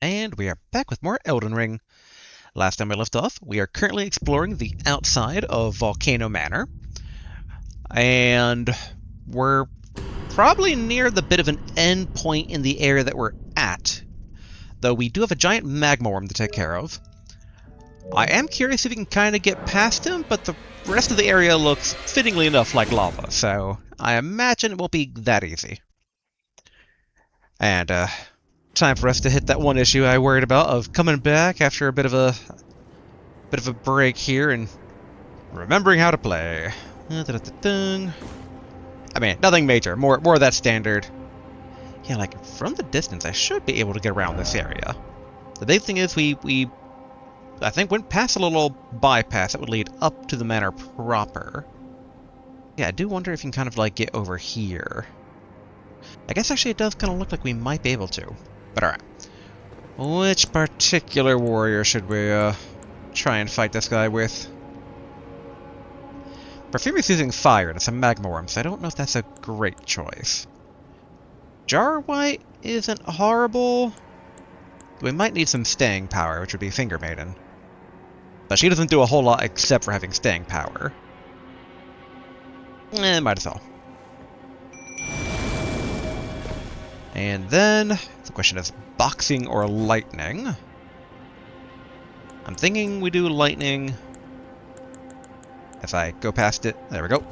And we are back with more Elden Ring. Last time we left off, we are currently exploring the outside of Volcano Manor. And we're probably near the bit of an end point in the area that we're at. Though we do have a giant magma worm to take care of. I am curious if we can kind of get past him, but the rest of the area looks fittingly enough like lava, so I imagine it won't be that easy. And, time for us to hit that one issue I worried about of coming back after a bit of a break here and remembering how to play. I mean, nothing major, more of that standard. Yeah, like from the distance, I should be able to get around this area. The big thing is we I think went past a little bypass that would lead up to the manor proper. Yeah, I do wonder if you can kind of like get over here. I guess actually it does kind of look like we might be able to. But alright. Which particular warrior should we try and fight this guy with? Perfume is using fire and it's a magma worm, so I don't know if that's a great choice. Jar White isn't horrible. We might need some staying power, which would be Finger Maiden. But she doesn't do a whole lot except for having staying power. Might as well. And then, the question is boxing or lightning. I'm thinking we do lightning. If I go past it, there we go.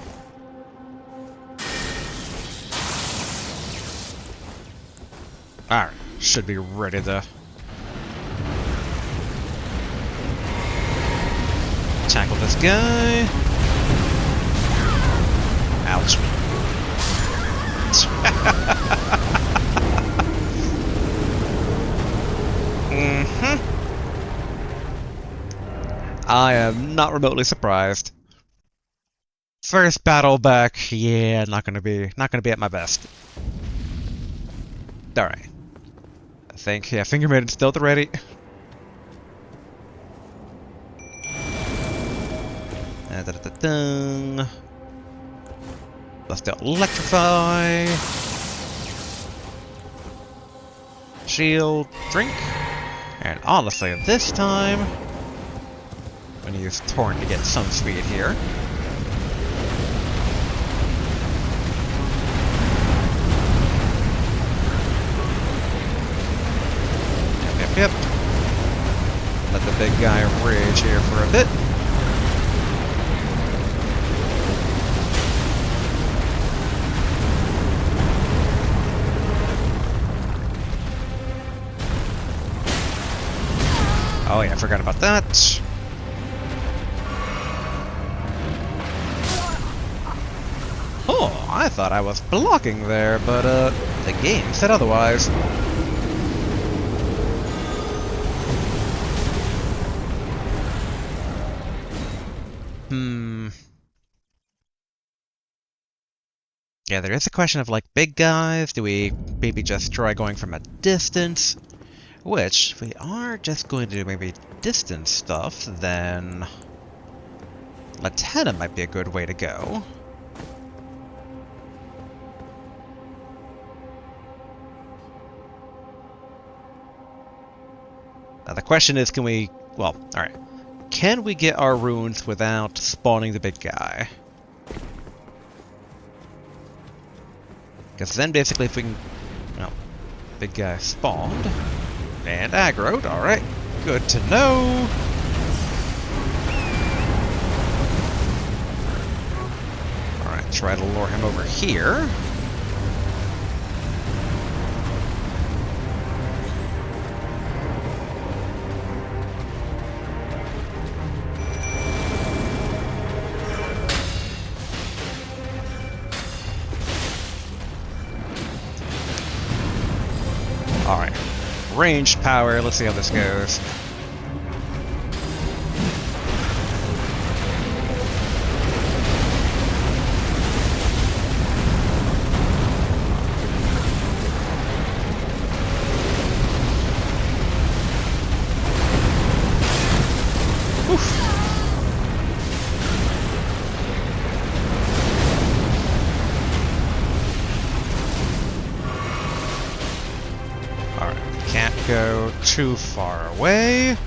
Alright, should be ready to tackle this guy. Ouch. I am not remotely surprised. First battle back, yeah, not gonna be at my best. Alright. I think, yeah, Finger Maiden's still at the ready. Let's do electrify. Shield, drink. And honestly, this time, I'm gonna use Torn to get some speed here. Yep. Let the big guy rage here for a bit. Oh yeah, I forgot about that. Oh, I thought I was blocking there, but the game said otherwise. Yeah, there is a question of, like, big guys. Do we maybe just try going from a distance? Which, if we are just going to do maybe distance stuff, then Latenna might be a good way to go. Now the question is, can we... Well, alright. Can we get our runes without spawning the big guy? Because then basically if we can... Well, big guy spawned. And aggroed, alright. Good to know. Alright, try to lure him over here. Alright. Ranged power, let's see how this goes. Oof. Alright, can't go too far away.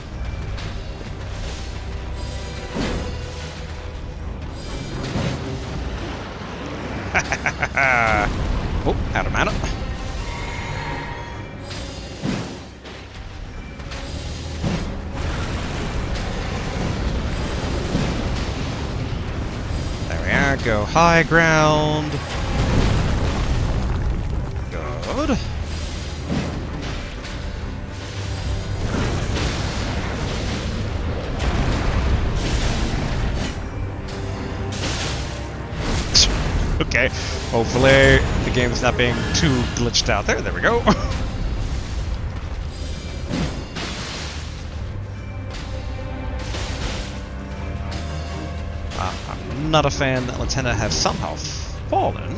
Oh, out of mana. There we are, go high ground. Good. Okay, hopefully the game's not being too glitched out there. There we go. I'm not a fan that Lieutenant has somehow fallen.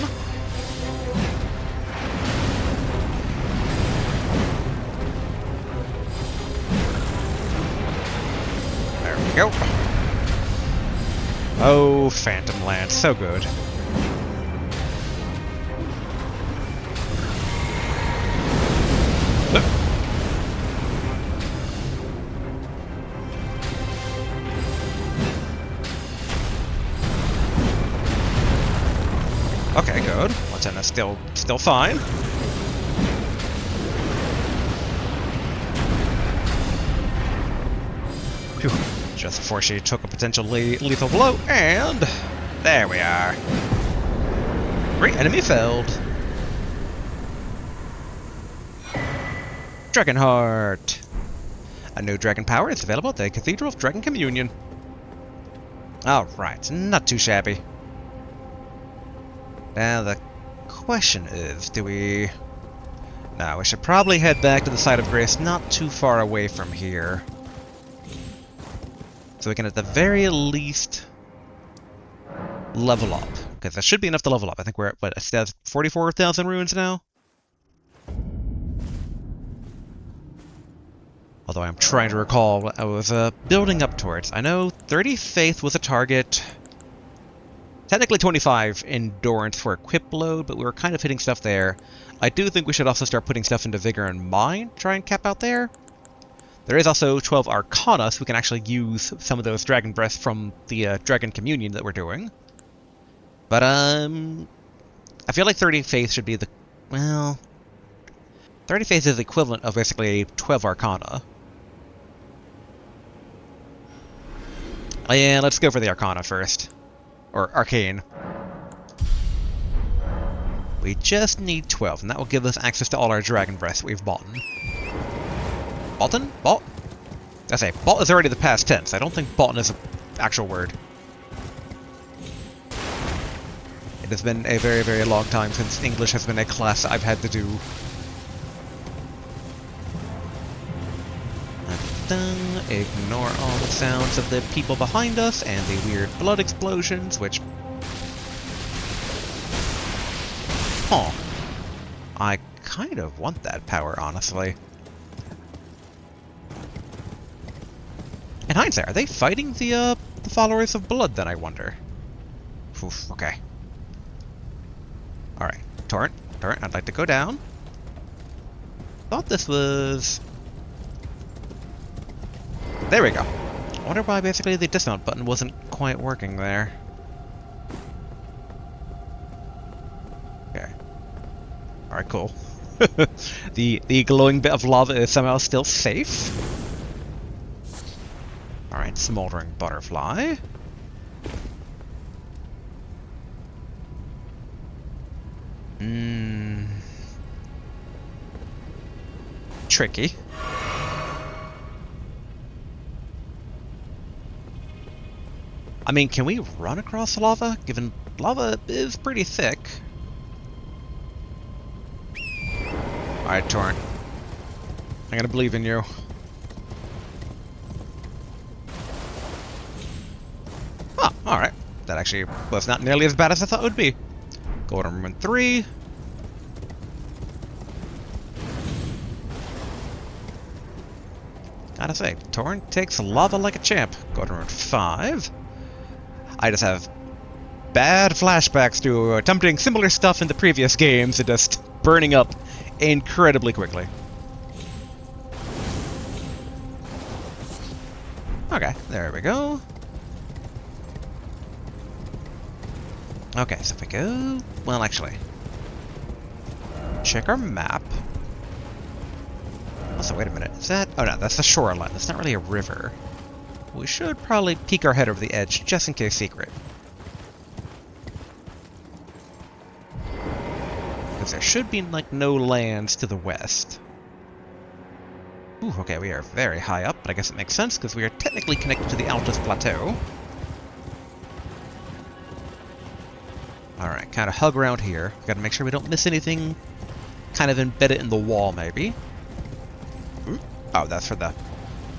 There we go. Oh, Phantom Lance, so good. Okay, good. Lieutenant's still fine. Phew. Just before she took a potentially lethal blow, and there we are. Great, enemy felled. Dragonheart. A new dragon power is available at the Cathedral of Dragon Communion. Alright, not too shabby. Now the question is, do we... No, we should probably head back to the Site of Grace, not too far away from here. So we can at the very least level up. Because that should be enough to level up. I think we're at, what, 44,000 runes now? Although I'm trying to recall what I was building up towards. I know 30 Faith was a target. Technically 25 Endurance for equip load, but we were kind of hitting stuff there. I do think we should also start putting stuff into Vigor and Mind, try and cap out there. There is also 12 Arcana, so we can actually use some of those Dragon Breaths from the Dragon Communion that we're doing. But, I feel like 30 Faith should be the... Well... 30 Faith is the equivalent of basically 12 Arcana. Yeah, let's go for the Arcana first. Or Arcane. We just need 12, and that will give us access to all our Dragon Breaths we've bought. Boughten? Bought? I say, bought is already the past tense. I don't think boughten is an actual word. It has been a very, very long time since English has been a class I've had to do. Ignore all the sounds of the people behind us and the weird blood explosions, which... Huh. I kind of want that power, honestly. In hindsight, are they fighting the followers of blood, then, I wonder? Oof, okay. Alright. Torrent, I'd like to go down. Thought this was... There we go. I wonder why basically the dismount button wasn't quite working there. Okay. Alright, cool. the glowing bit of lava is somehow still safe. Alright, smoldering butterfly. Tricky. I mean, can we run across lava? Given lava is pretty thick. Alright, Torrent. I'm gonna believe in you. Oh, alright. That actually was not nearly as bad as I thought it would be. Golden Ruin 3. Gotta say, Torrent takes lava like a champ. Golden Ruin 5. I just have bad flashbacks to attempting similar stuff in the previous games and just burning up incredibly quickly. Okay, there we go. Okay, so if we go... Well, actually... Check our map. Also, wait a minute. Is that... Oh, no, that's the shoreline. That's not really a river. We should probably peek our head over the edge, just in case secret. Because there should be, like, no lands to the west. Ooh, okay, we are very high up, but I guess it makes sense, because we are technically connected to the Altus Plateau. Alright, kind of hug around here. Gotta make sure we don't miss anything. Kind of embed it in the wall, maybe. Ooh. Oh, that's for the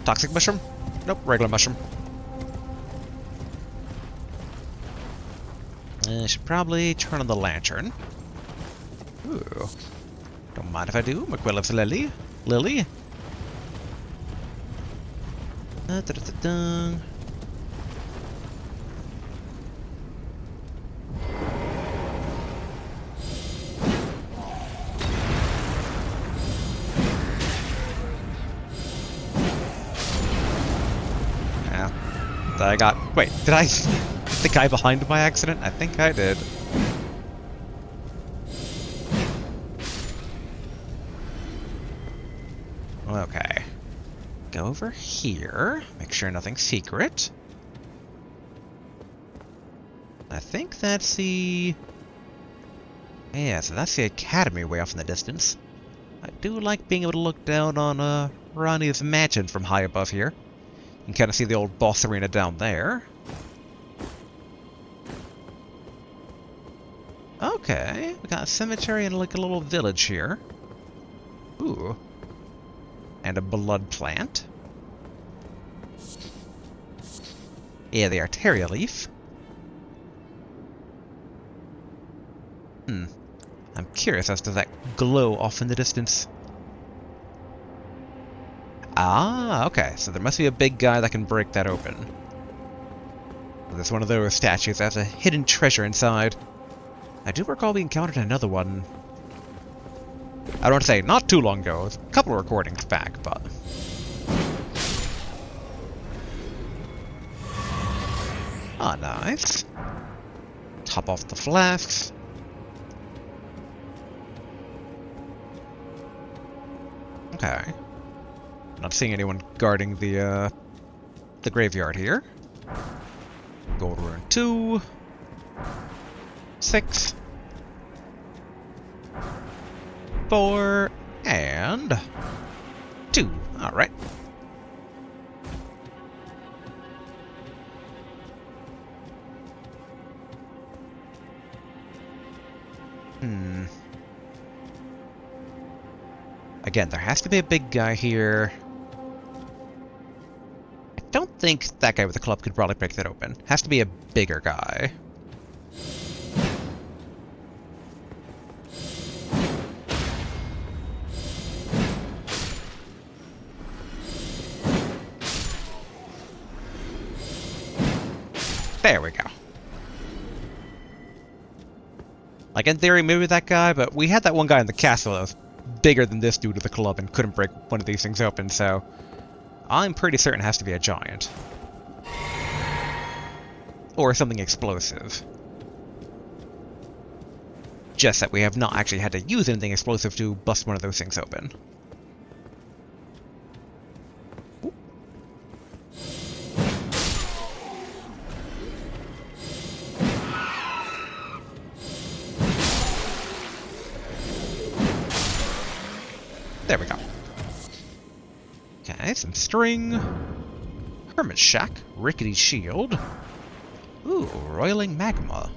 toxic mushroom? Nope, regular mushroom. I should probably turn on the lantern. Ooh. Don't mind if I do. McQuillips Lily. Lily. Da-da-da-da. I got... Wait, did I hit the guy behind by accident? I think I did. Okay. Go over here. Make sure nothing's secret. I think that's the... Yeah, so that's the academy way off in the distance. I do like being able to look down on Ronnie's mansion from high above here. You can kind of see the old boss arena down there. Okay, we got a cemetery and like a little village here. Ooh. And a blood plant. Yeah, the Arteria leaf. I'm curious as to that glow off in the distance. Ah, okay. So there must be a big guy that can break that open. There's one of those statues that has a hidden treasure inside. I do recall we encountered another one. I don't want to say not too long ago. It was a couple of recordings back, but... Ah, nice. Top off the flasks. Okay. Not seeing anyone guarding the graveyard here. Gold rune 2. 6. 4. And 2. Alright. Again, there has to be a big guy here. I don't think that guy with the club could probably break that open. Has to be a bigger guy. There we go. Like, in theory, maybe that guy, but we had that one guy in the castle that was bigger than this dude with the club and couldn't break one of these things open, so I'm pretty certain it has to be a giant. Or something explosive. Just that we have not actually had to use anything explosive to bust one of those things open. Ooh. There we go. Okay, some string. Hermit shack. Rickety shield. Ooh, roiling magma.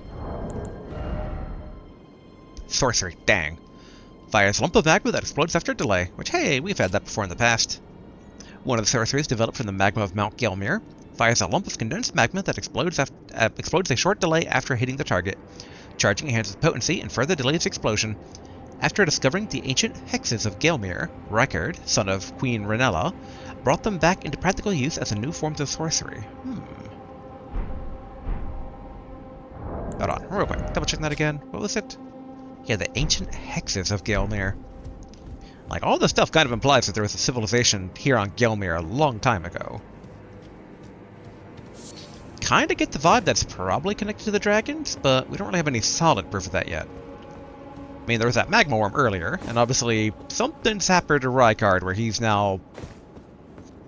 Sorcery, dang. Fires a lump of magma that explodes after a delay, which, hey, we've had that before in the past. One of the sorceries developed from the magma of Mount Gelmir fires a lump of condensed magma that explodes a short delay after hitting the target, charging enhances potency and further delays explosion. After discovering the ancient hexes of Gelmir, Rykard, son of Queen Renella, brought them back into practical use as a new form of sorcery. Hold on, real quick, double check that again. What was it? Yeah, the ancient hexes of Gelmir. Like, all this stuff kind of implies that there was a civilization here on Gelmir a long time ago. kind of get the vibe that's probably connected to the dragons, but we don't really have any solid proof of that yet. I mean, there was that magma worm earlier, and obviously something's happened to Rykard where he's now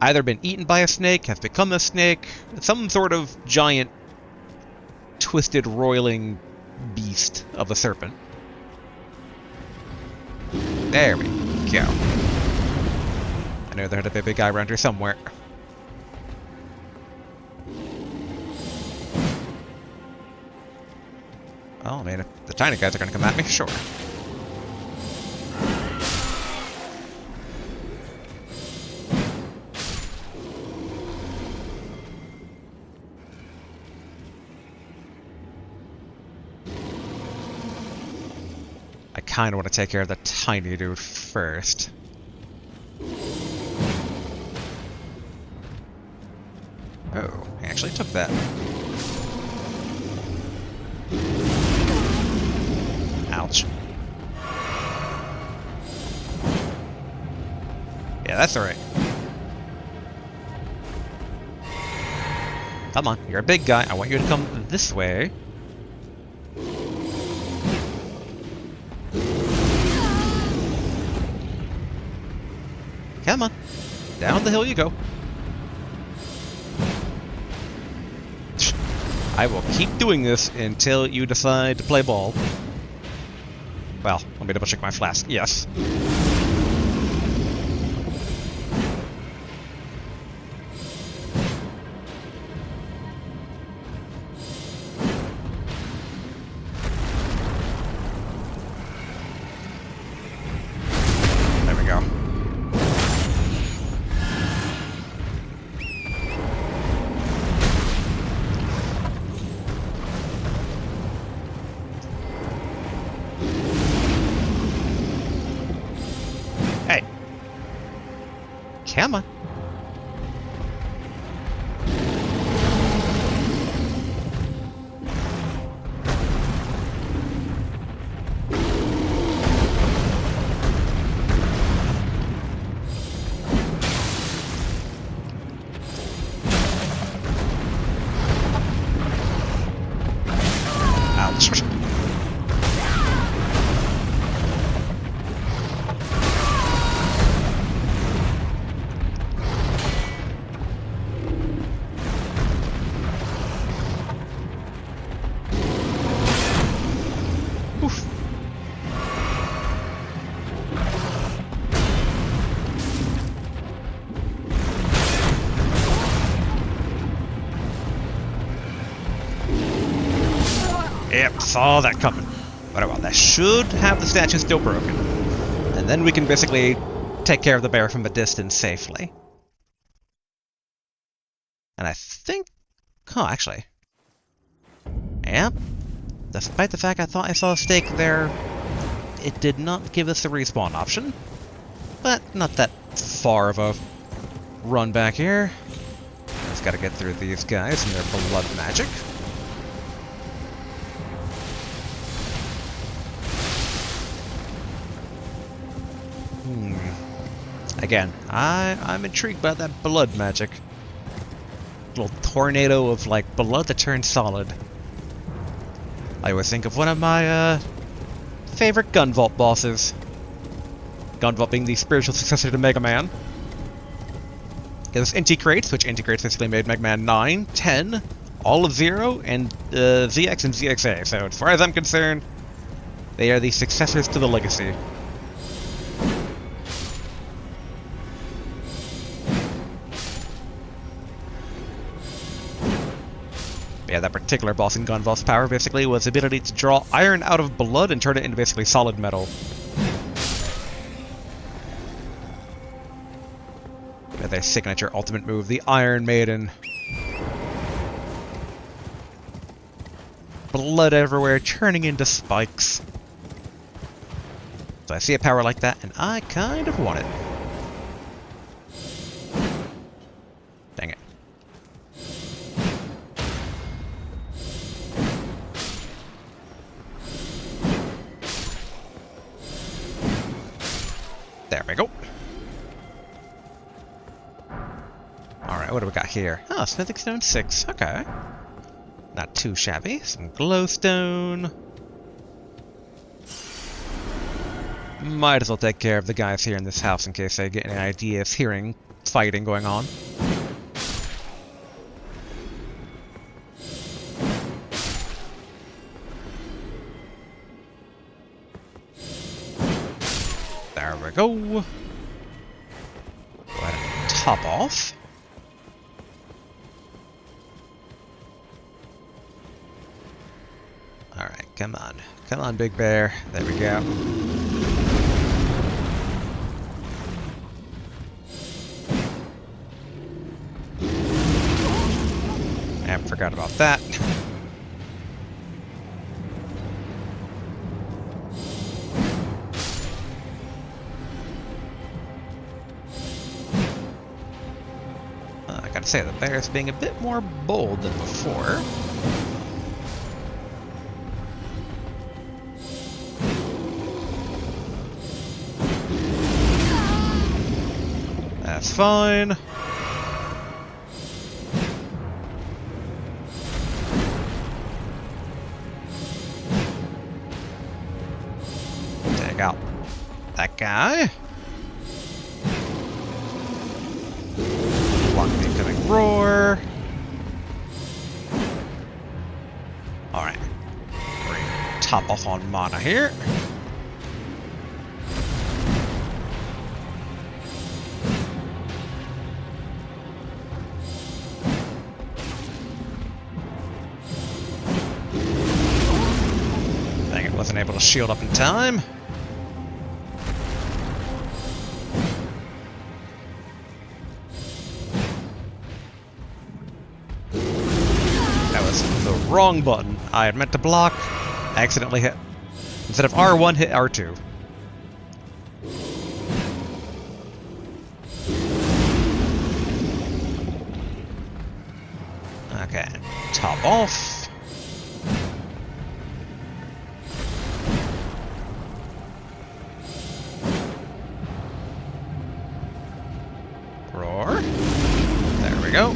either been eaten by a snake, has become a snake, some sort of giant, twisted, roiling beast of a serpent. There we go. I know there had to be a big guy around here somewhere. Oh man, if the tiny guys are gonna come at me, sure. I kinda want to take care of the tiny dude first. Oh, he actually took that. Ouch. Yeah, that's alright. Come on, you're a big guy. I want you to come this way. Come on. Down the hill you go. I will keep doing this until you decide to play ball. Well, let me double check my flask. Yes. There we go. Hey. Come on. Ouch. Oof. Yep, saw that coming. But oh well, that should have the statue still broken. And then we can basically take care of the bear from a distance safely. And I think... Huh, actually. Yep. Despite the fact I thought I saw a stake there, it did not give us the respawn option. But not that far of a run back here. Just gotta get through these guys and their blood magic. Again, I'm intrigued by that blood magic. Little tornado of, like, blood that turns solid. I always think of one of my, favorite Gun Vault bosses. Gun Vault being the spiritual successor to Mega Man. There's Integrates, which Integrates basically made Mega Man 9, 10, all of 0, and ZX and ZXA. So as far as I'm concerned, they are the successors to the legacy. Yeah, that particular boss in Gun Vault's power basically was the ability to draw iron out of blood and turn it into basically solid metal. Yeah, their signature ultimate move, the Iron Maiden. Blood everywhere, turning into spikes. So I see a power like that, and I kind of want it. Dang it. There we go. Alright, what do we got here? Oh, Smithing Stone 6. Okay. Not too shabby. Some glowstone. Might as well take care of the guys here in this house in case I get any ideas hearing fighting going on. There we go. Go ahead and top off. Alright, come on. Come on, Big Bear. There we go. I forgot about that. I gotta say, the bear's being a bit more bold than before. That's fine. Take out that guy. Block the incoming roar. Alright. We're gonna top off on mana here. Dang it, wasn't able to shield up in time. The wrong button. I had meant to block. I accidentally hit. Instead of R1, hit R2. Okay. Top off. Roar. There we go.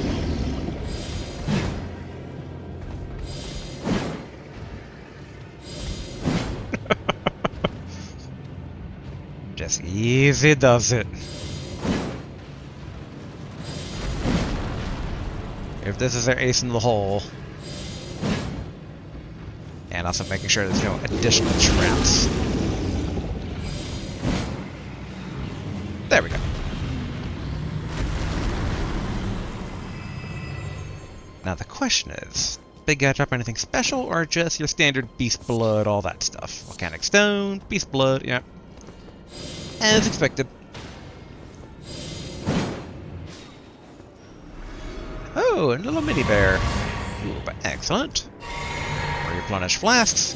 Just easy does it. If this is their ace in the hole. And also making sure there's no additional traps. There we go. Now the question is, big guy drop anything special or just your standard beast blood, all that stuff? Volcanic stone, beast blood, yeah. As expected. Oh, a little mini bear. Ooh, but excellent. Replenish flasks.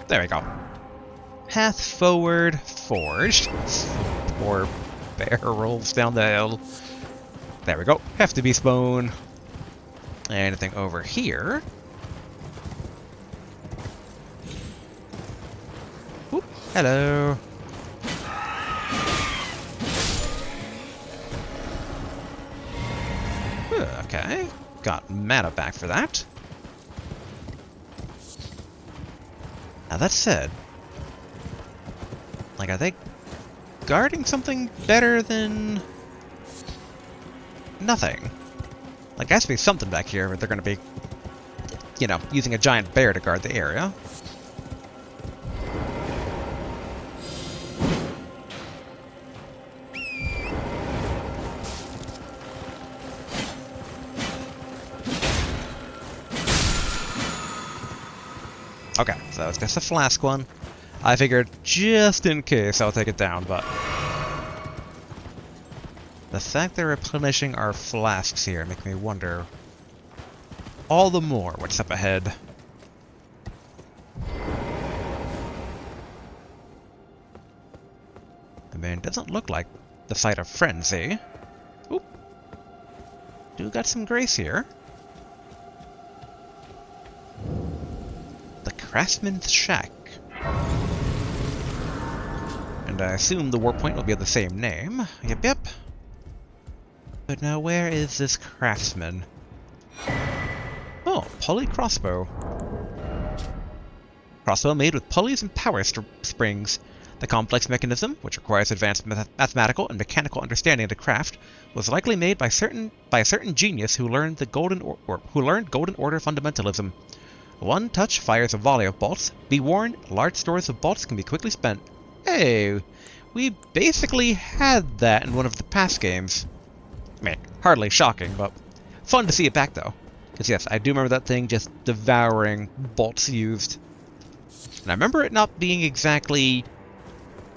There we go. Path forward, forged. Poor bear rolls down the hill. There we go. Hefty beast bone. Anything over here? Oop, hello. Okay, got mana back for that. Now that said, like, are they guarding something better than nothing? Like, there has to be something back here where they're going to be, you know, using a giant bear to guard the area. Okay, so it's just a flask one. I figured just in case I'll take it down, but the fact they're replenishing our flasks here makes me wonder all the more what's up ahead. I mean, it doesn't look like the site of frenzy. Oop. Do got some grace here. The Craftsman's Shack. And And I assume the warp point will be the same name. Yep, yep. But now where is this craftsman? Oh, pulley crossbow. Crossbow made with pulleys and power springs. The complex mechanism, which requires advanced mathematical and mechanical understanding of the craft, was likely made by a certain genius who learned golden order fundamentalism. One touch fires a volley of bolts. Be warned, large stores of bolts can be quickly spent. Hey, we basically had that in one of the past games. I mean, hardly shocking, but fun to see it back though. Because yes, I do remember that thing just devouring bolts used. And I remember it not being exactly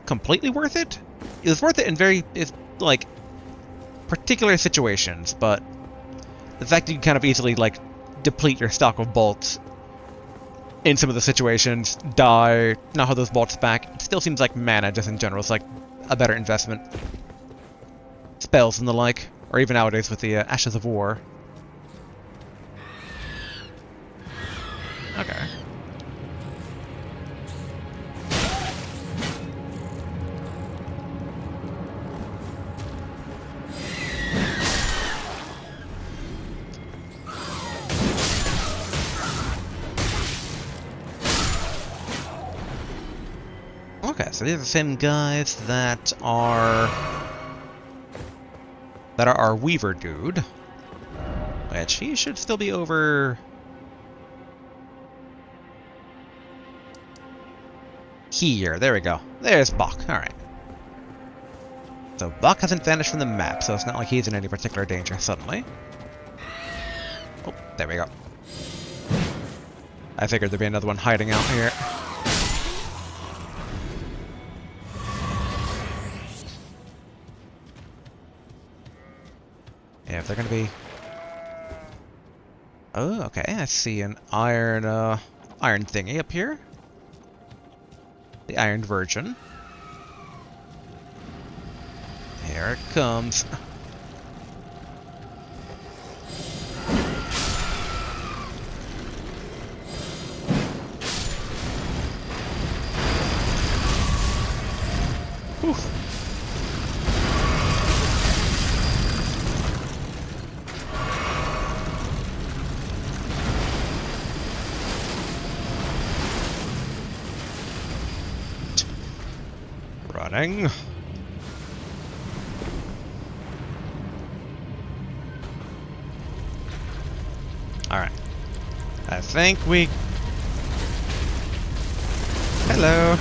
completely worth it. It was worth it in like, particular situations, but the fact that you can kind of easily, like, deplete your stock of bolts in some of the situations, die, not have those bolts back, it still seems like mana just in general is like a better investment. Spells and the like, or even nowadays with the Ashes of War. Okay. Okay, so these are the same guys that are our Weaver dude, which he should still be over here. There we go. There's Bach. All right. So Bach hasn't vanished from the map, so it's not like he's in any particular danger suddenly. Oh, there we go. I figured there'd be another one hiding out here. Yeah, if they're gonna be... Oh, okay, I see an iron thingy up here. The Iron Virgin. Here it comes. Oof. Running. Alright. I think we... Hello.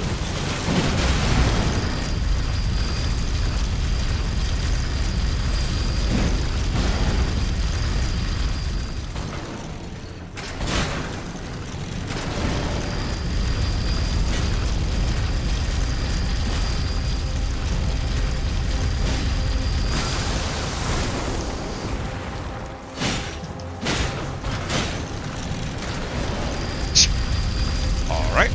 Alright.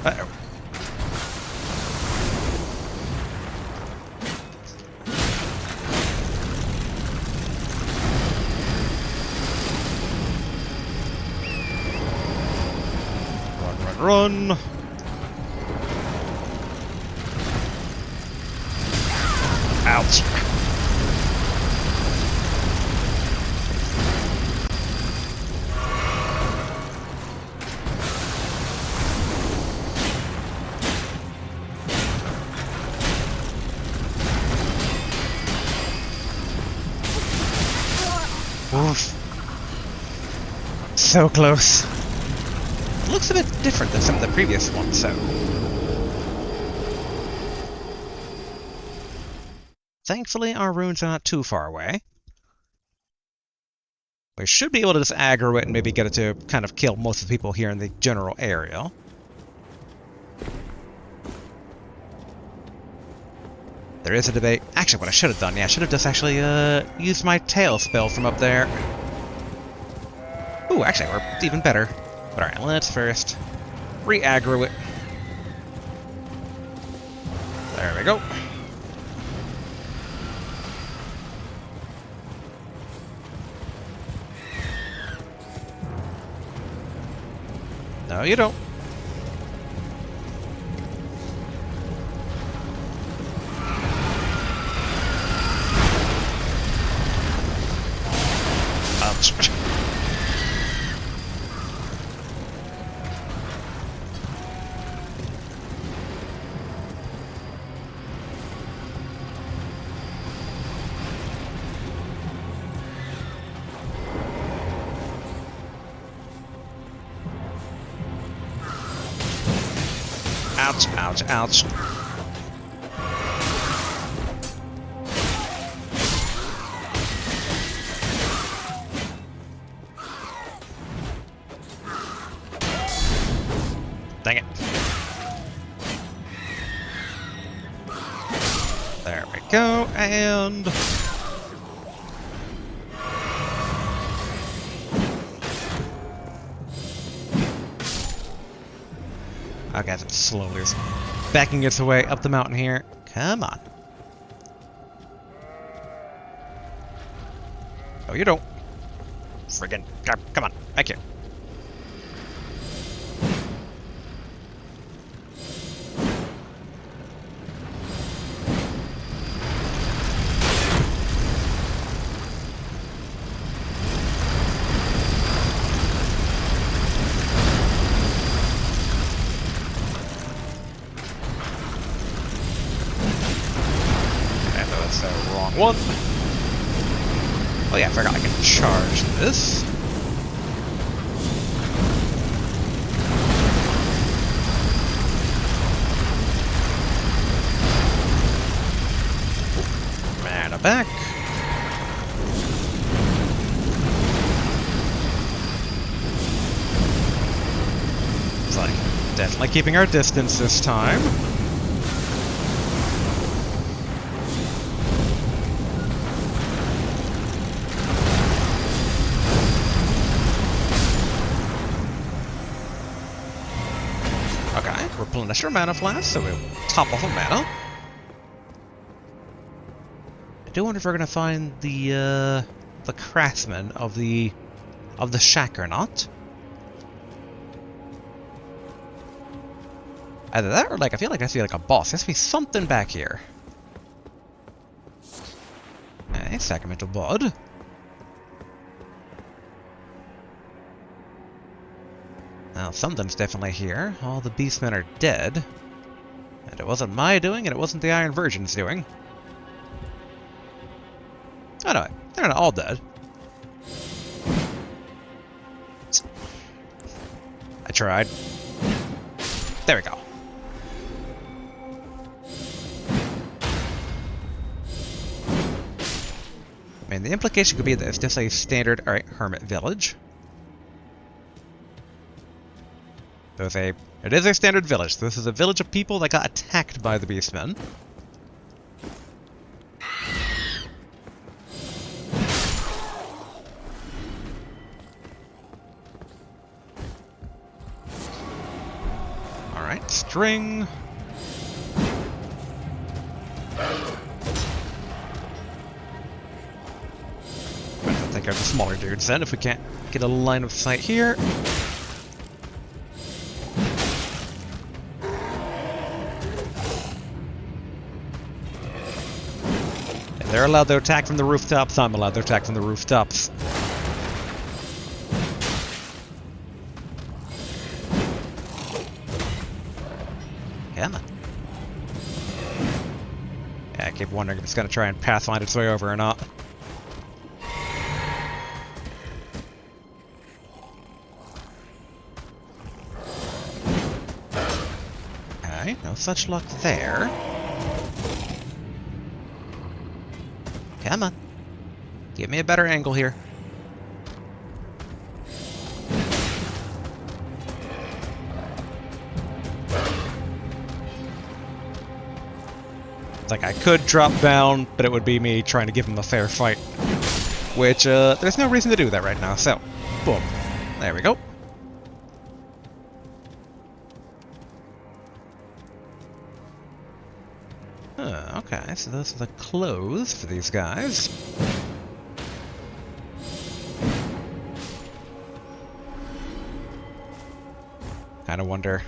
Uh-oh. Run! Ouch! Oof. So close. It looks a bit different than some of the previous ones, so... Thankfully, our runes are not too far away. We should be able to just aggro it and maybe get it to kind of kill most of the people here in the general area. There is a debate. Actually, what I should have done, yeah, I should have just actually used my tail spell from up there. Ooh, actually, we're even better. But alright, let's first re-aggro it. There we go. No, you don't. Ouch, ouch, ouch. Dang it. There we go, and... okay, it's slowly backing its way up the mountain here. Come on. Oh, you don't. Friggin'. Come on, back here. One. Oh yeah, I forgot I can charge this. Mana back. It's like definitely keeping our distance this time. Replenish our mana flask, so we'll top off of mana. I do wonder if we're gonna find the craftsman of the shack or not. Either that or like I feel like I see like a boss. There has to be something back here. Okay, Sacramental Bud. Now, something's definitely here. All the beastmen are dead. And it wasn't my doing, and it wasn't the Iron Virgin's doing. Oh no, they're not all dead. I tried. There we go. I mean, the implication could be that it's just a standard, alright, hermit village. It is a standard village. This is a village of people that got attacked by the beastmen. Alright, string. I'll take out the smaller dudes then if we can't get a line of sight here. They're allowed to attack from the rooftops, I'm allowed to attack from the rooftops. Come on. Yeah, I keep wondering if it's going to try and pathfind its way over or not. Okay, no such luck there. Come on. Give me a better angle here. It's like I could drop down, but it would be me trying to give him a fair fight. Which, there's no reason to do that right now, so, boom. There we go. Okay, so those are the clothes for these guys. Kinda wonder.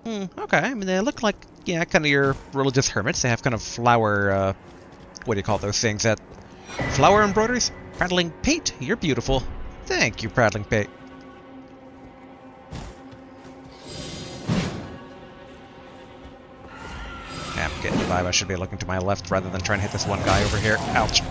Okay, I mean, they look like, yeah, kind of your religious hermits. They have kind of flower, what do you call those things? Flower embroideries? Prattling Pate, you're beautiful. Thank you, Prattling Pate. Yeah, I'm getting the vibe I should be looking to my left rather than trying to hit this one guy over here. Ouch.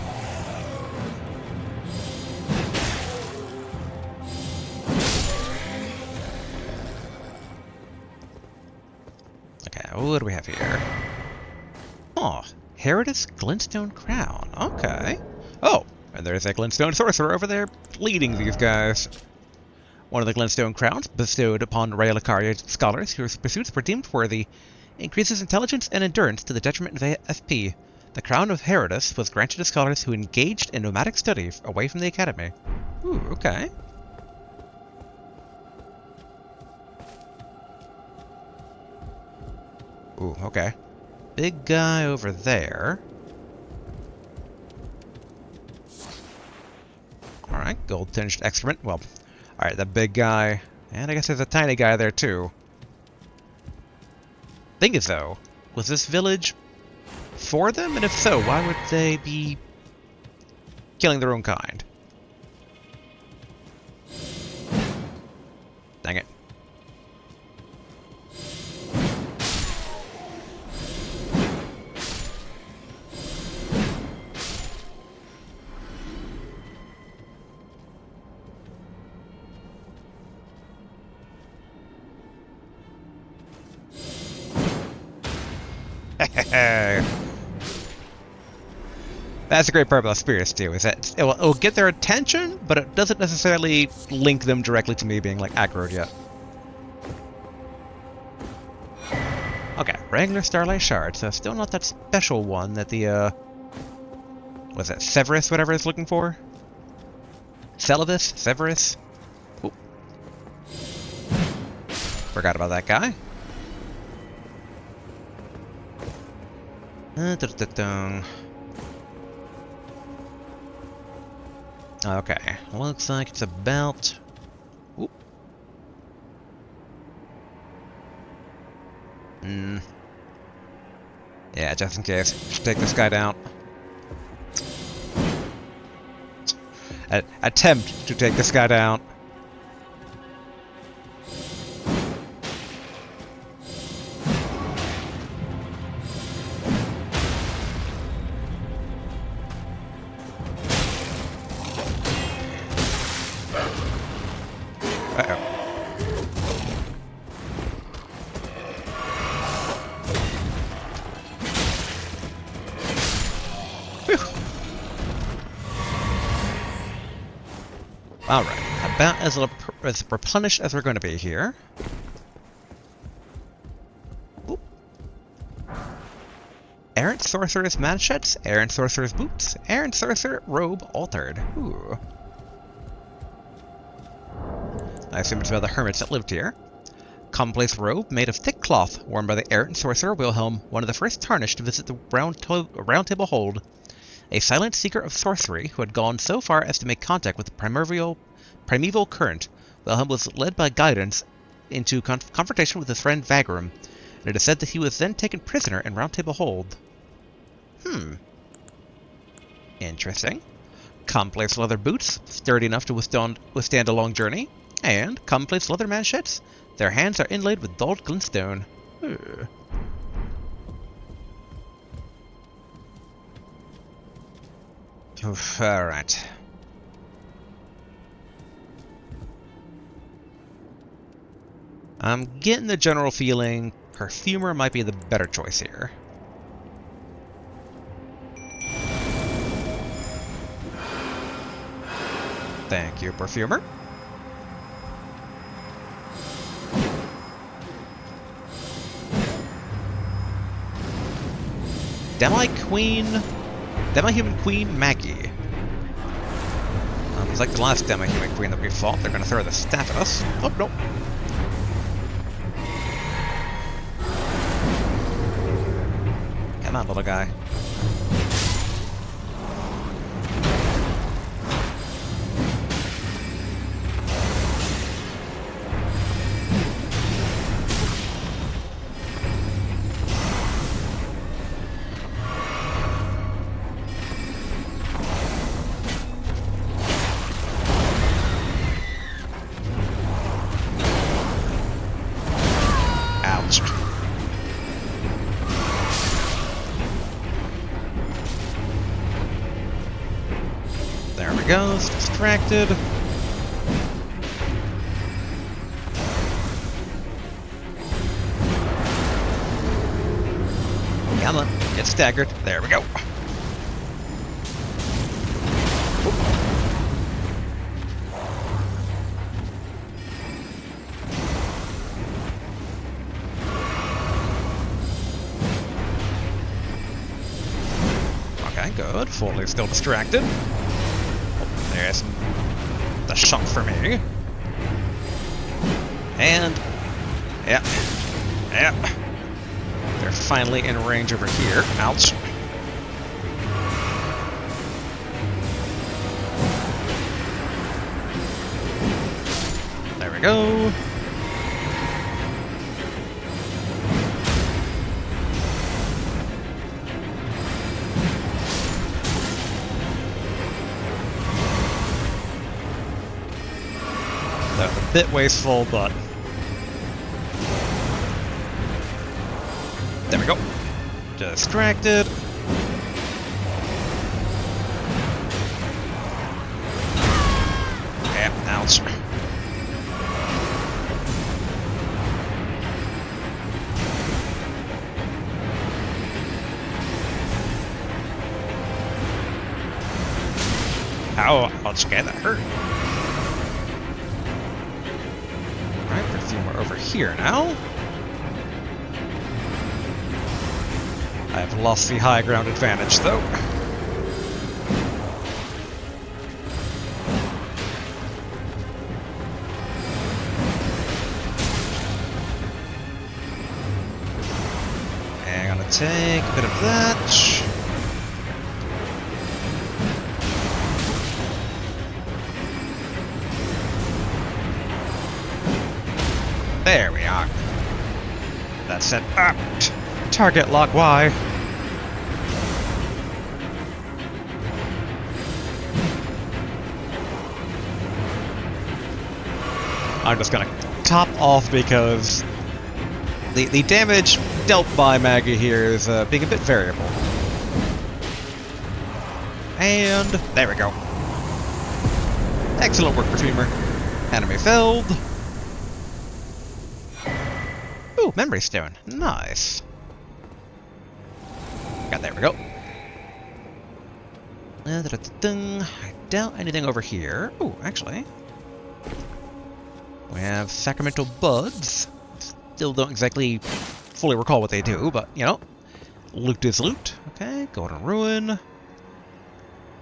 what do we have here? Oh, Herodis Glintstone Crown. Okay. Oh, and there's a Glintstone Sorcerer over there leading these guys. One of the Glintstone Crowns, bestowed upon Relicaria scholars whose pursuits were deemed worthy, increases intelligence and endurance to the detriment of FP. The Crown of Herodis was granted to scholars who engaged in nomadic study away from the academy. Ooh, okay. Ooh, okay. Big guy over there. Alright, gold-tinged excrement. Well, alright, the big guy. And I guess there's a tiny guy there, too. Thing is, though, was this village for them? And if so, why would they be killing their own kind? Dang it. That's a great part about spirits too, is that it'll get their attention, but it doesn't necessarily link them directly to me being like aggroed yet. Okay, regular Starlight Shard, so still not that special one that the was it Severus, whatever it's looking for? Celavis? Severus? Ooh. Forgot about that guy. Okay, looks like it's about... Oop. Yeah, just in case. Just take this guy down. Attempt to take this guy down. Alright, about as replenished as we're going to be here. Oop. Errant Sorcerer's Manchettes, Errant Sorcerer's Boots, Errant Sorcerer Robe Altered. Ooh. I assume it's about the hermits that lived here. Commonplace robe made of thick cloth, worn by the errant sorcerer Wilhelm, one of the first tarnished to visit the Round Table Hold. A silent seeker of sorcery who had gone so far as to make contact with the primeval current, Wilhelm was led by guidance into confrontation with his friend Vagrum, and it is said that he was then taken prisoner in Round Table Hold. Interesting. Commonplace leather boots, sturdy enough to withstand a long journey, and commonplace leather manchettes. Their hands are inlaid with dulled glintstone. Oof, alright. I'm getting the general feeling Perfumer might be the better choice here. Thank you, Perfumer. Demi-Human Queen Maggie. It's like the last Demi-Human Queen that we fought. They're gonna throw the staff at us. Oh, no. Come on, little guy. There we go, distracted. staggered. There we go. Okay, good. Fully still distracted. Oh, there's the shot for me. And... Yep. Yep. They're finally in range over here. Ouch. There we go. That was a bit wasteful, but... There we go. Distracted. Yeah, ouch. Ouch, okay, that hurt. Alright, a few more over here now. I've lost the high ground advantage, though. And I'm gonna take a bit of that. There we are. That's it. Target lock Y. I'm just gonna top off because the damage dealt by Maggie here is being a bit variable. And there we go. Excellent work, Perfumer. Enemy felled. Ooh, memory stone. Nice. God, there we go. I doubt anything over here. Ooh, actually. We have Sacramental Buds. Still don't exactly fully recall what they do, but, you know. Loot is loot. Okay, Golden Ruin.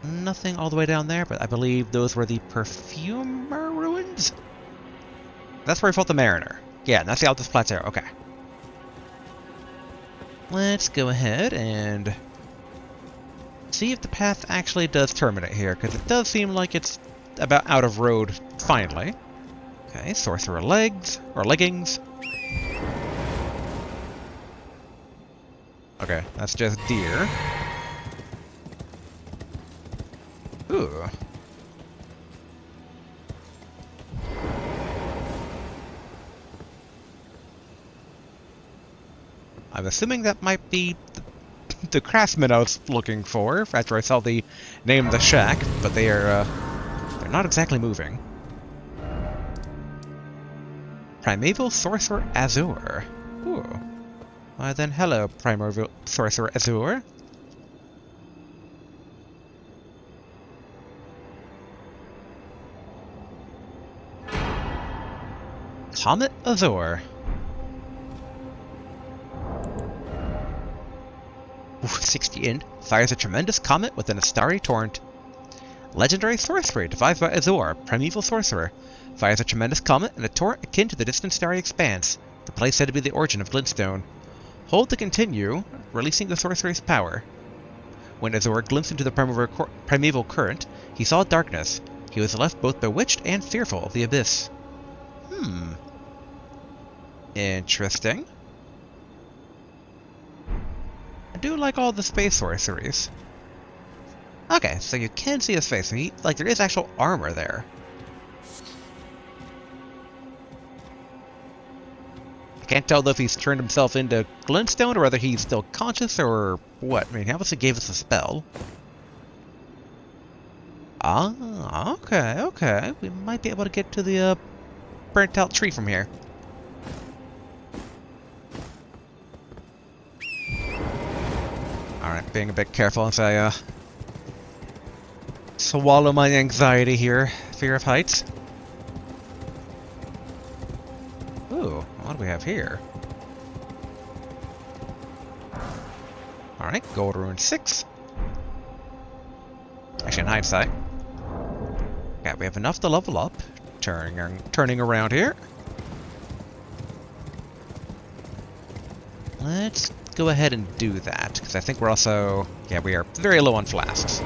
Nothing all the way down there, but I believe those were the Perfumer Ruins? That's where we fought the Mariner. Yeah, that's the Altus Plateau. Okay. Let's go ahead and see if the path actually does terminate here, because it does seem like it's about out of road finally. Okay, Sorcerer legs, or leggings. Okay, that's just deer. Ooh. I'm assuming that might be the craftsman I was looking for after I saw the name of the shack, but they're not exactly moving. Primeval Sorcerer Azure. Ooh. Why then, hello, Primeval Sorcerer Azure. Comet Azure. Ooh, 60 int. Fires a tremendous comet within a starry torrent. Legendary sorcery devised by Azure, Primeval Sorcerer. Fires a tremendous comet in a torrent akin to the distant starry expanse, the place said to be the origin of glintstone. Hold to continue, releasing the sorcery's power. When Azure glimpsed into the primeval current, he saw darkness. He was left both bewitched and fearful of the abyss. Interesting. I do like all the space sorceries. Okay, so you can see his face. Like, there is actual armor there. I can't tell though if he's turned himself into glintstone or whether he's still conscious or what. I mean, he obviously gave us a spell. Ah, okay, okay. We might be able to get to the burnt out tree from here. being a bit careful as I swallow my anxiety here. Fear of heights. Ooh, what do we have here? Alright, gold rune 6. Actually, in hindsight. Yeah, we have enough to level up. Turning around here. Let's go ahead and do that, because I think we're also... Yeah, we are very low on flasks.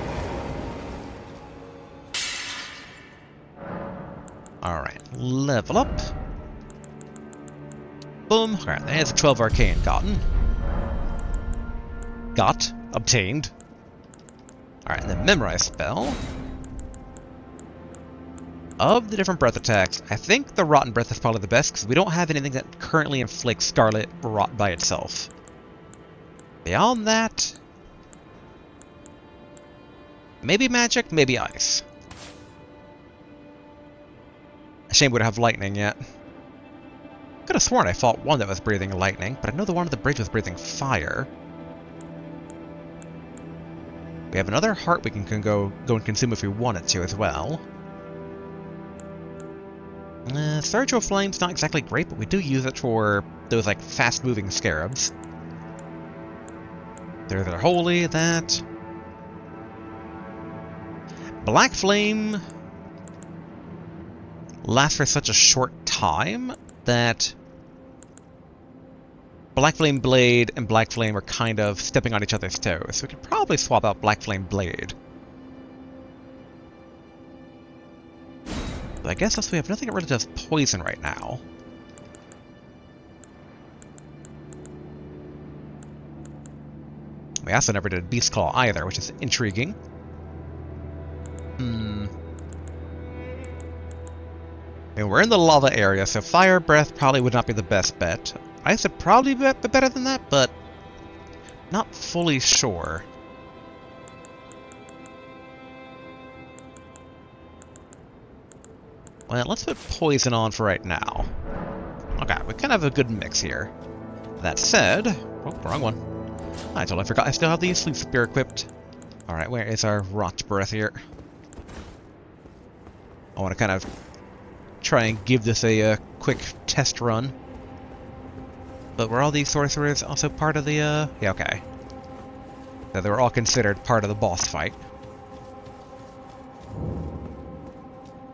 Alright, level up. Boom. Alright, there's a 12 arcane gotten. Obtained. Alright, and then memorize spell. Of the different breath attacks, I think the Rotten Breath is probably the best, because we don't have anything that currently inflicts Scarlet Rot by itself. Beyond that... maybe magic, maybe ice. A shame we don't have lightning yet. Could have sworn I fought one that was breathing lightning, but I know the one on the bridge was breathing fire. We have another heart we can go and consume if we wanted to as well. Surgical Flame's not exactly great, but we do use it for those, like, fast-moving scarabs. They're holy, that... Black Flame lasts for such a short time that Black Flame Blade and Black Flame are kind of stepping on each other's toes, so we could probably swap out Black Flame Blade. But I guess since we have nothing that really does poison right now. We also never did Beast Claw either, which is intriguing. I mean, we're in the lava area, so Fire Breath probably would not be the best bet. Ice would probably be better than that, but not fully sure. Well, let's put Poison on for right now. Okay, we kind of have a good mix here. That said... oh, wrong one. I totally forgot I still have the Sleep Spear equipped. Alright, where is our Rot Breath here? I want to kind of try and give this a quick test run. But were all these sorcerers also part of the, yeah, okay. So they were all considered part of the boss fight.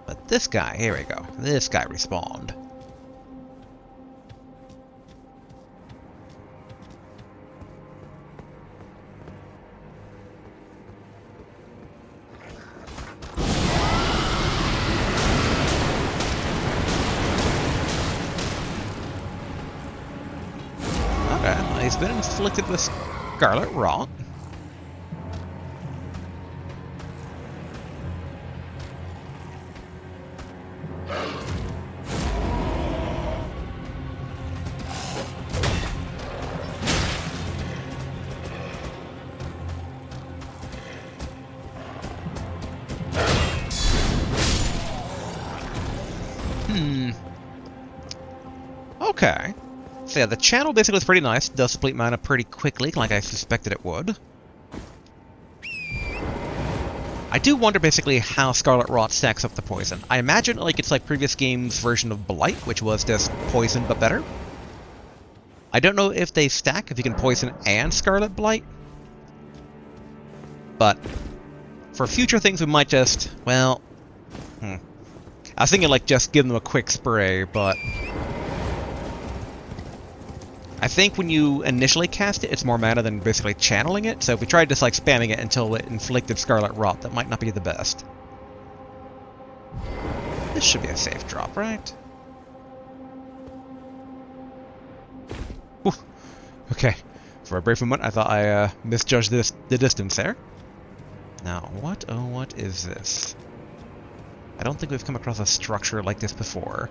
But this guy, here we go. This guy respawned. Okay, he's been inflicted with Scarlet Rot. Okay. So yeah, the channel basically is pretty nice. It does split mana pretty quickly, like I suspected it would. I do wonder basically how Scarlet Rot stacks up to poison. I imagine like it's like previous games' version of Blight, which was just poison but better. I don't know if they stack, if you can poison and Scarlet Blight. But for future things we might just, well... I was thinking like just give them a quick spray, but... I think when you initially cast it, it's more mana than basically channeling it, so if we tried just like spamming it until it inflicted Scarlet Rot, that might not be the best. This should be a safe drop, right? Whew. Okay, for a brief moment I thought I misjudged the distance there. Now, what is this? I don't think we've come across a structure like this before.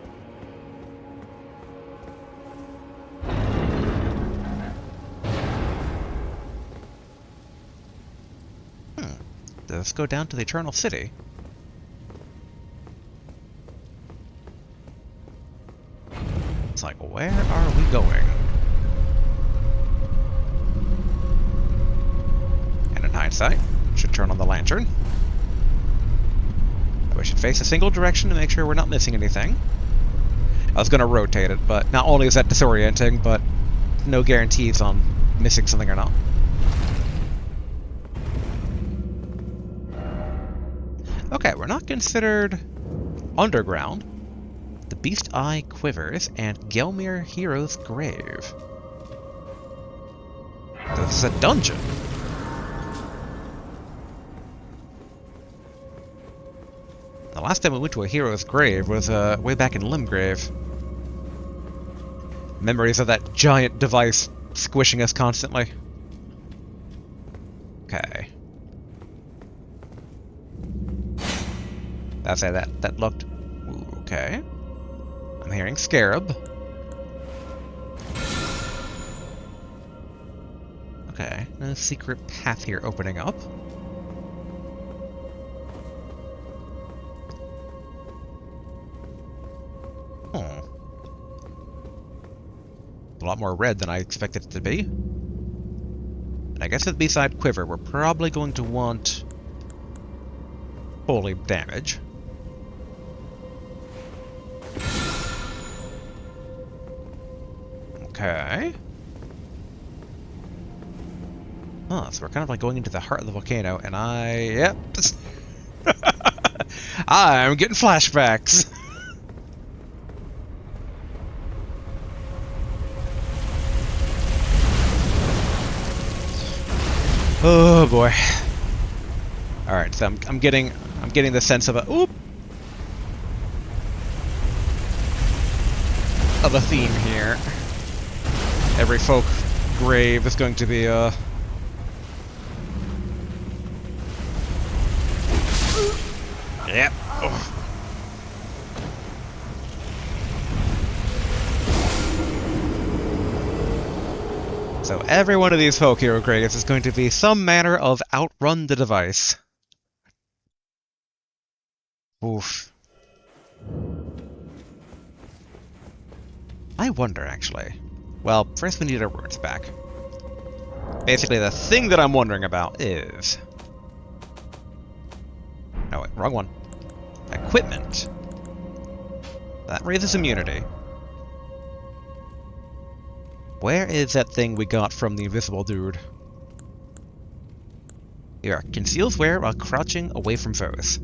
Let's go down to the Eternal City. It's like, where are we going? I should turn on the lantern. We should face a single direction to make sure we're not missing anything. I was going to rotate it, but not only is that disorienting, but no guarantees on missing something or not. Okay, we're not considered underground. The Beast Eye Quivers and Gelmir Hero's Grave. So this is a dungeon. The last time we went to a hero's grave was way back in Limgrave. Memories of that giant device squishing us constantly. Okay. That's it. That looked... Ooh, okay. I'm hearing Scarab. Okay, no secret path here opening up. Oh. A lot more red than I expected it to be. And I guess with B-side Quiver, we're probably going to want holy damage. Okay. Oh, so we're kind of like going into the heart of the volcano, and yep. I'm getting flashbacks. Oh boy. All right, so I'm getting the sense of a theme here. Every folk grave is going to be Yep. Oh. So every one of these folk hero graves is going to be some manner of outrun the device. Oof. I wonder, actually. Well, first we need our words back. Basically, the thing that I'm wondering about is... No, wait, wrong one. Equipment. That raises immunity. Where is that thing we got from the invisible dude? Here, conceals wear while crouching away from foes.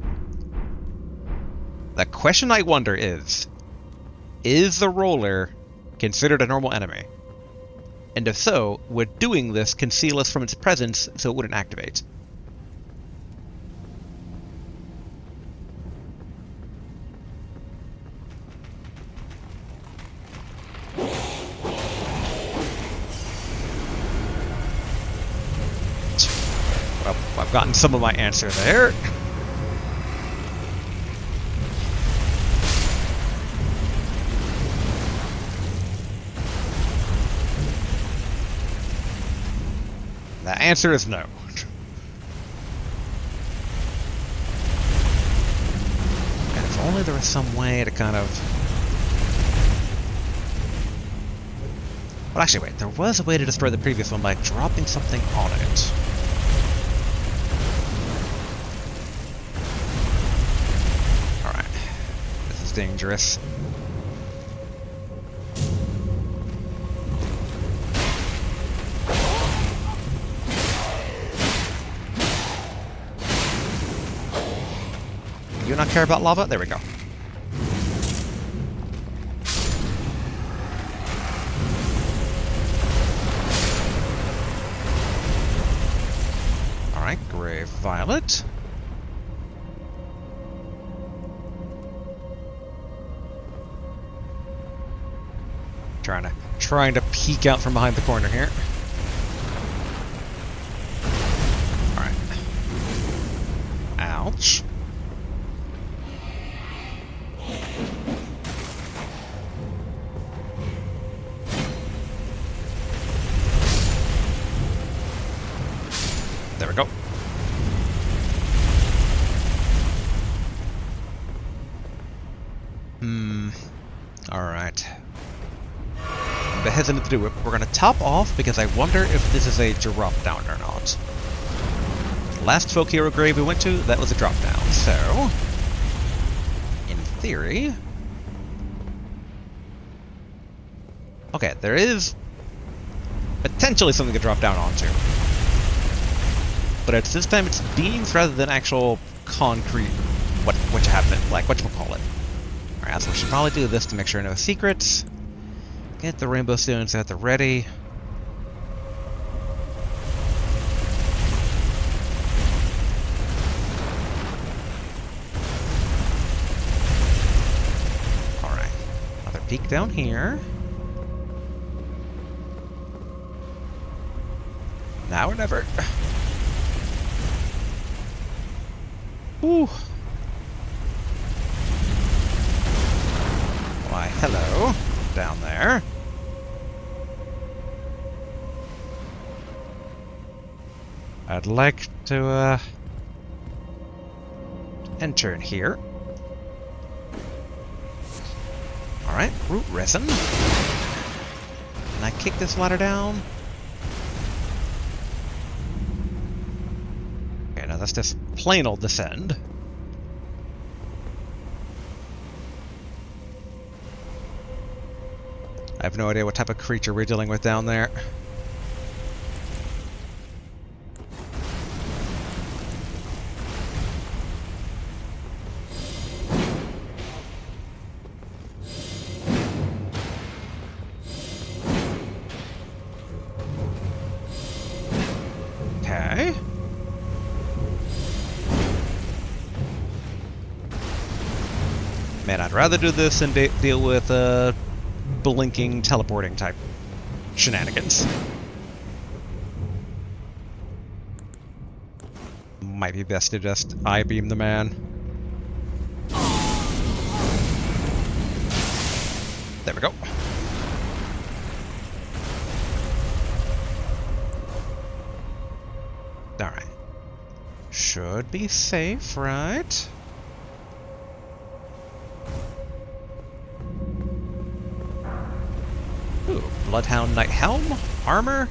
The question I wonder is the roller considered a normal enemy? And if so, would doing this conceal us from its presence so it wouldn't activate? Well, I've gotten some of my answer there. The answer is no. And if only there was some way to kind of... Well, actually, wait. There was a way to destroy the previous one by dropping something on it. Alright. This is dangerous. Do you not care about lava? There we go. Alright, Grave Violet. Trying to peek out from behind the corner here. Alright. Ouch. There we go. Alright. I'm a bit hesitant to do it. We're going to top off because I wonder if this is a drop down or not. last folk hero grave we went to, that was a drop down. So, in theory, okay, there is potentially something to drop down onto, but this time it's beams rather than actual concrete. What you have it like? What you call it? All right, so we should probably do this to make sure no secrets. Get the rainbow stones at the ready. Alright. Another peek down here. Now or never. Woo. Why, hello. Down there. I'd like to enter in here. Alright, root resin. Can I kick this ladder down? Okay, now that's just plain old descend. I have no idea what type of creature we're dealing with down there. Okay. Man, I'd rather do this than deal with blinking, teleporting type shenanigans. Might be best to just I-beam the man. There we go. Alright. Should be safe, right? Ooh, Bloodhound Knight Helm, Armor,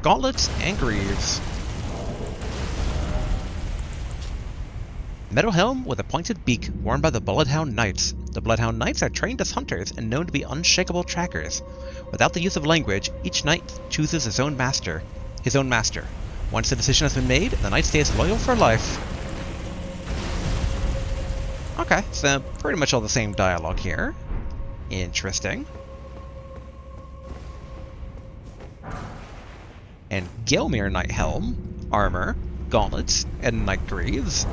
Gauntlets, and Greaves. Metal helm with a pointed beak worn by the Bloodhound Knights. The Bloodhound Knights are trained as hunters and known to be unshakable trackers. Without the use of language, each knight chooses his own master. Once the decision has been made, the knight stays loyal for life. Okay, so pretty much all the same dialogue here. Interesting. And Gelmir Knight Helm, Armor, Gauntlets, and Knight Greaves.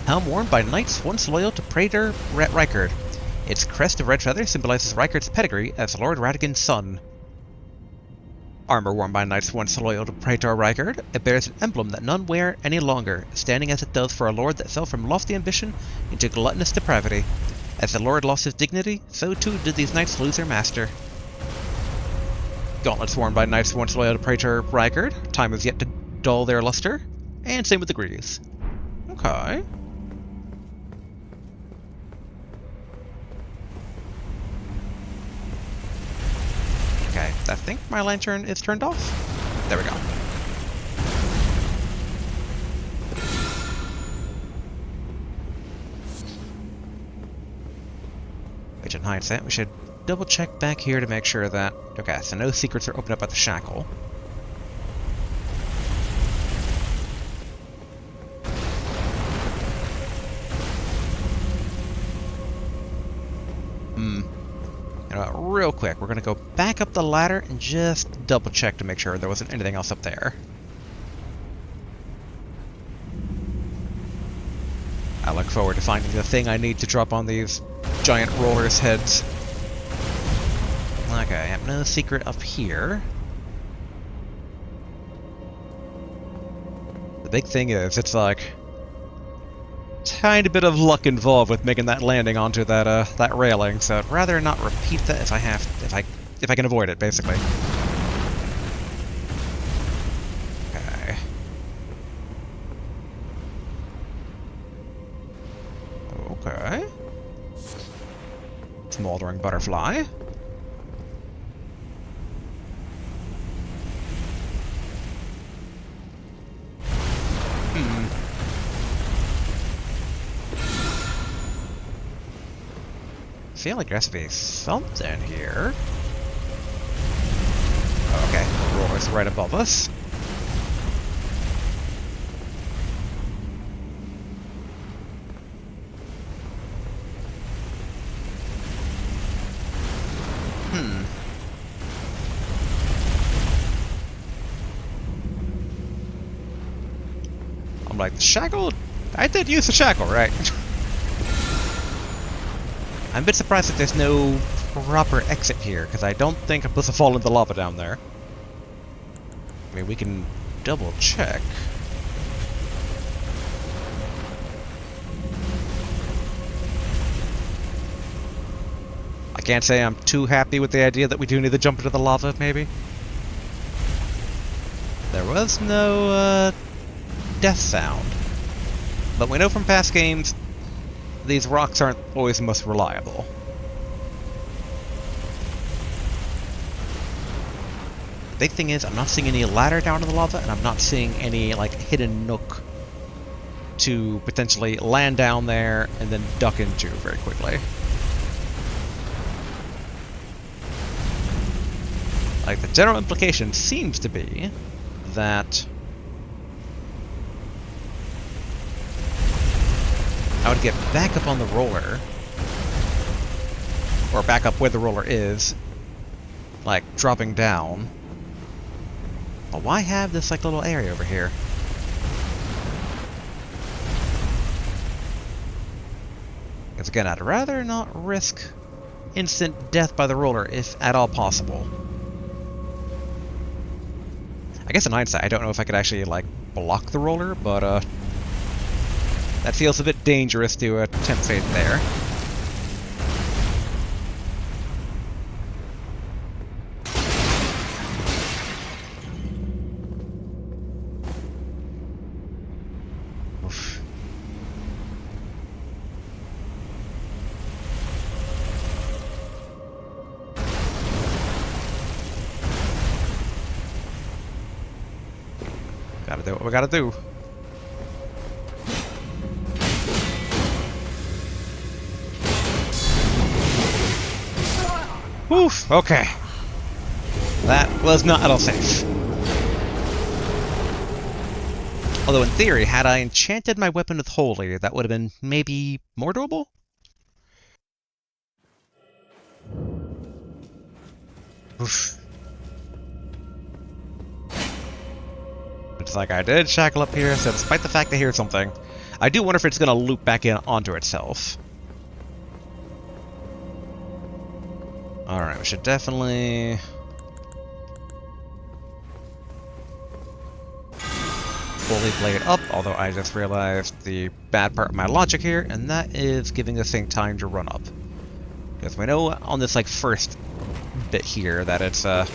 Helm worn by knights once loyal to Praetor Rykard. Its crest of red feathers symbolizes Rykard's pedigree as Lord Radagon's son. Armor worn by knights once loyal to Praetor Rykard, it bears an emblem that none wear any longer, standing as it does for a lord that fell from lofty ambition into gluttonous depravity. As the lord lost his dignity, so too did these knights lose their master. Gauntlets worn by knights once loyal to Praetor Rykard, time has yet to dull their luster, and same with the Greaves. Okay. Okay, I think my lantern is turned off. There we go. Which in hindsight, we should double check back here to make sure that... Okay, so no secrets are opened up at the shackle. You know what, real quick, we're gonna go back up the ladder and just double check to make sure there wasn't anything else up there. I look forward to finding the thing I need to drop on these giant rollers' heads. Okay, I have no secret up here. The big thing is, it's like tiny bit of luck involved with making that landing onto that that railing, so I'd rather not repeat that if I can avoid it, basically. Okay. Okay. Smoldering butterfly. feel like there has to be something here. Okay, the roller's right above us. I'm like, the shackle? I did use the shackle, right? I'm a bit surprised that there's no proper exit here, because I don't think I'm supposed to fall into the lava down there. I mean, we can double check. I can't say I'm too happy with the idea that we do need to jump into the lava, maybe. There was no, death sound. But we know from past games, these rocks aren't always the most reliable. The big thing is, I'm not seeing any ladder down to the lava, and I'm not seeing any, like, hidden nook to potentially land down there and then duck into very quickly. Like, the general implication seems to be that I would get back up on the roller, or back up where the roller is, like dropping down. But why have this like little area over here? Because again, I'd rather not risk instant death by the roller if at all possible. I guess in hindsight, I don't know if I could actually like block the roller, but that feels a bit dangerous to attempt fate there. Oof. Gotta do what we gotta do. Oof, okay. That was not at all safe. Although in theory, had I enchanted my weapon with Holy, that would have been maybe more doable? Oof. It's like I did shackle up here, so despite the fact I hear something, I do wonder if it's going to loop back in onto itself. Alright, we should definitely fully blade up, although I just realized the bad part of my logic here, and that is giving this thing time to run up. Because we know on this like first bit here that it's alright.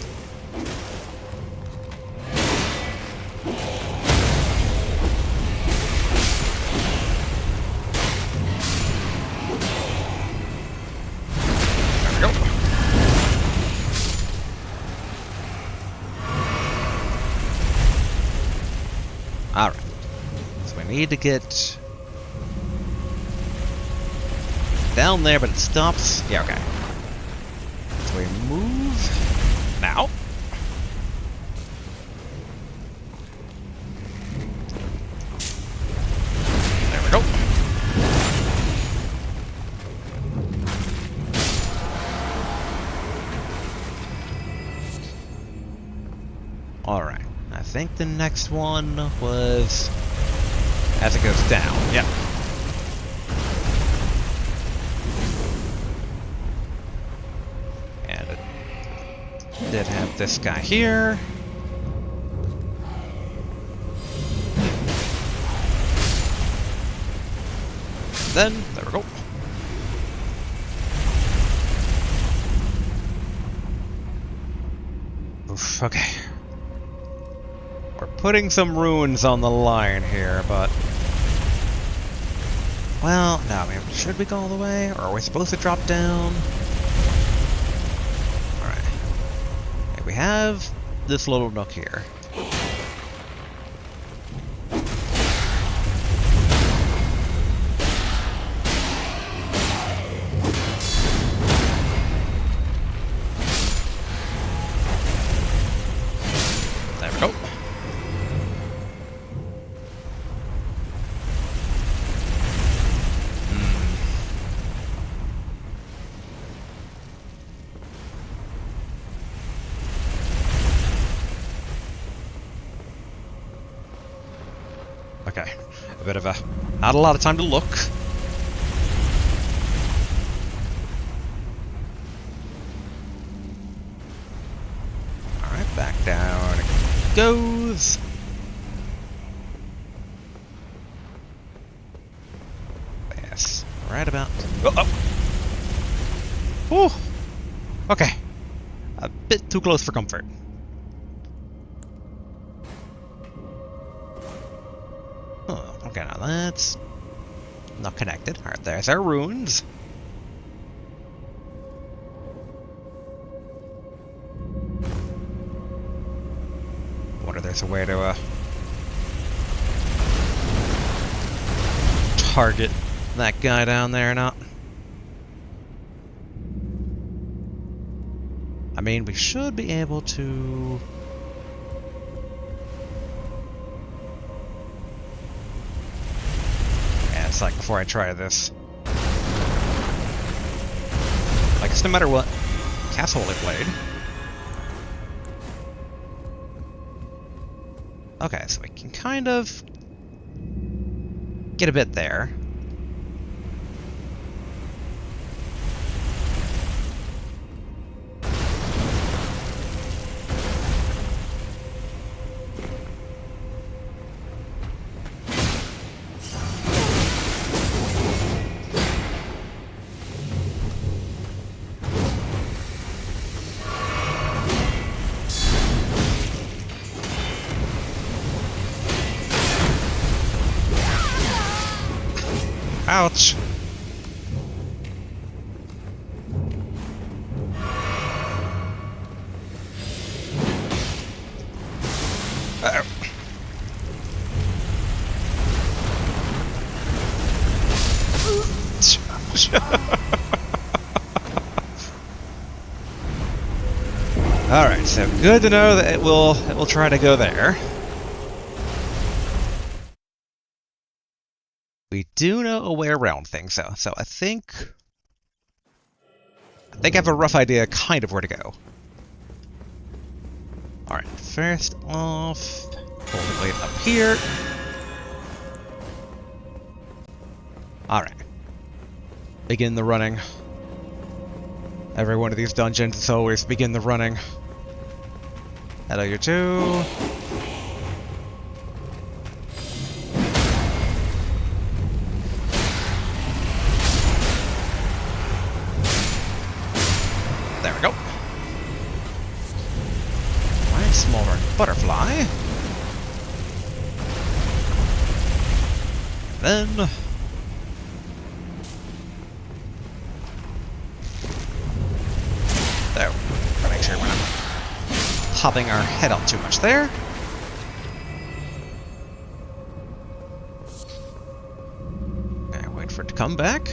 So we need to get down there, but it stops. Yeah, okay. So we move now. There we go. Alright. I think the next one was as it goes down. Yep. And it did have this guy here. Then, there we go. Oof, okay. We're putting some runes on the line here, but... Well, no, I mean, should we go all the way? Or are we supposed to drop down? Alright. Okay, we have this little nook here. Okay. A bit of a... Not a lot of time to look. Alright, back down it goes. Yes. Right about... Oh! Oh! Whew. Okay. A bit too close for comfort. Oh, okay, now that's not connected. Alright, there's our runes. Wonder there's a way to target that guy down there or not. I mean, we should be able to... Yeah, it's like before I try this. Like, it's no matter what castle I played. Okay, so we can kind of get a bit there. Ouch! Alright, so good to know that it will try to go there. We do know a way around things, so I think I have a rough idea kind of where to go. Alright, first off, pull the blade up here. Alright. Begin the running. Every one of these dungeons is always begin the running. Hello, you two. There we go. Alright, smaller butterfly. Then... there. Gotta make sure we're not popping our head out too much there. Okay, wait for it to come back.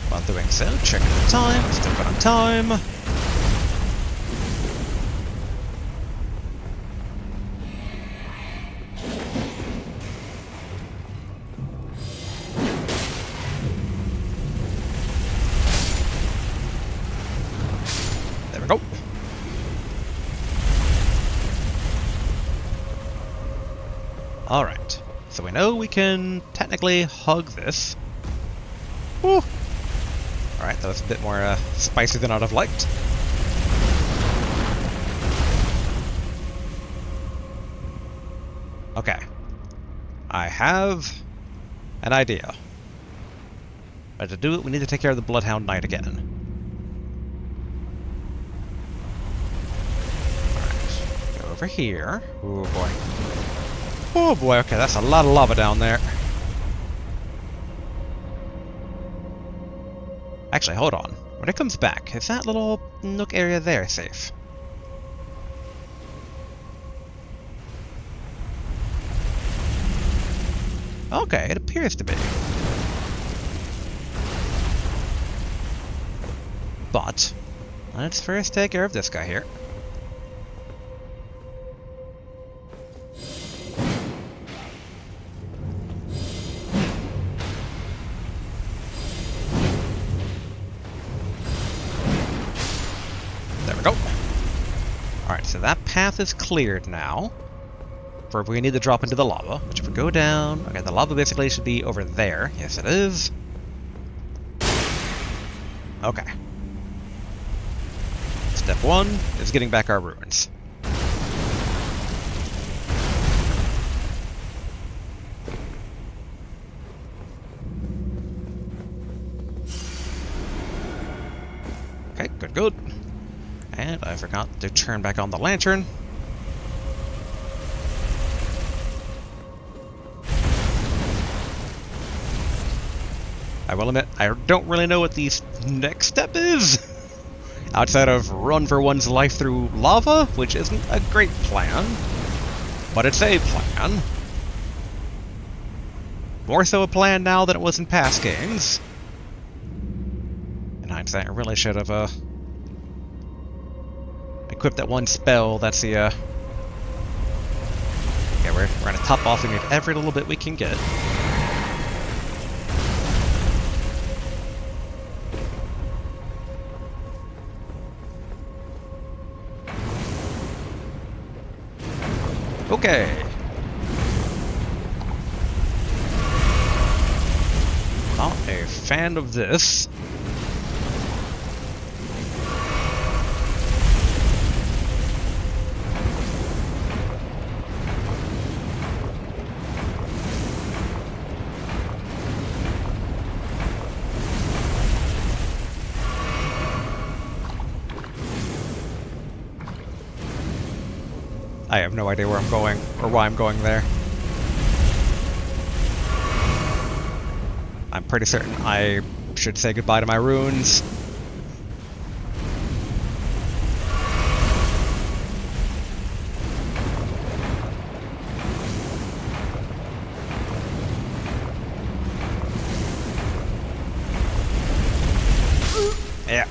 While doing so, checking the time. Still got on time. There we go. Alright. So we know we can technically hug this. Woo! Alright, that was a bit more spicy than I'd have liked. Okay. I have an idea. But to do it, we need to take care of the Bloodhound Knight again. Alright, go over here. Oh boy. Oh boy, okay, that's a lot of lava down there. Actually, hold on. When it comes back, is that little nook area there safe? Okay, it appears to be. But, let's first take care of this guy here. There we go. Alright, so that path is cleared now. for if we need to drop into the lava, which if we go down... Okay, the lava basically should be over there. Yes, it is. Okay. Step 1 is getting back our ruins. Okay, good, good. And I forgot to turn back on the lantern. I will admit, I don't really know what the next step is. Outside of run for one's life through lava, which isn't a great plan. But it's a plan. More so a plan now than it was in past games. In hindsight, I really should have, equipped that one spell that's the, Okay, we're gonna top off and get every little bit we can get. Okay. Not a fan of this. I have no idea where I'm going, or why I'm going there. I'm pretty certain I should say goodbye to my runes. Yeah.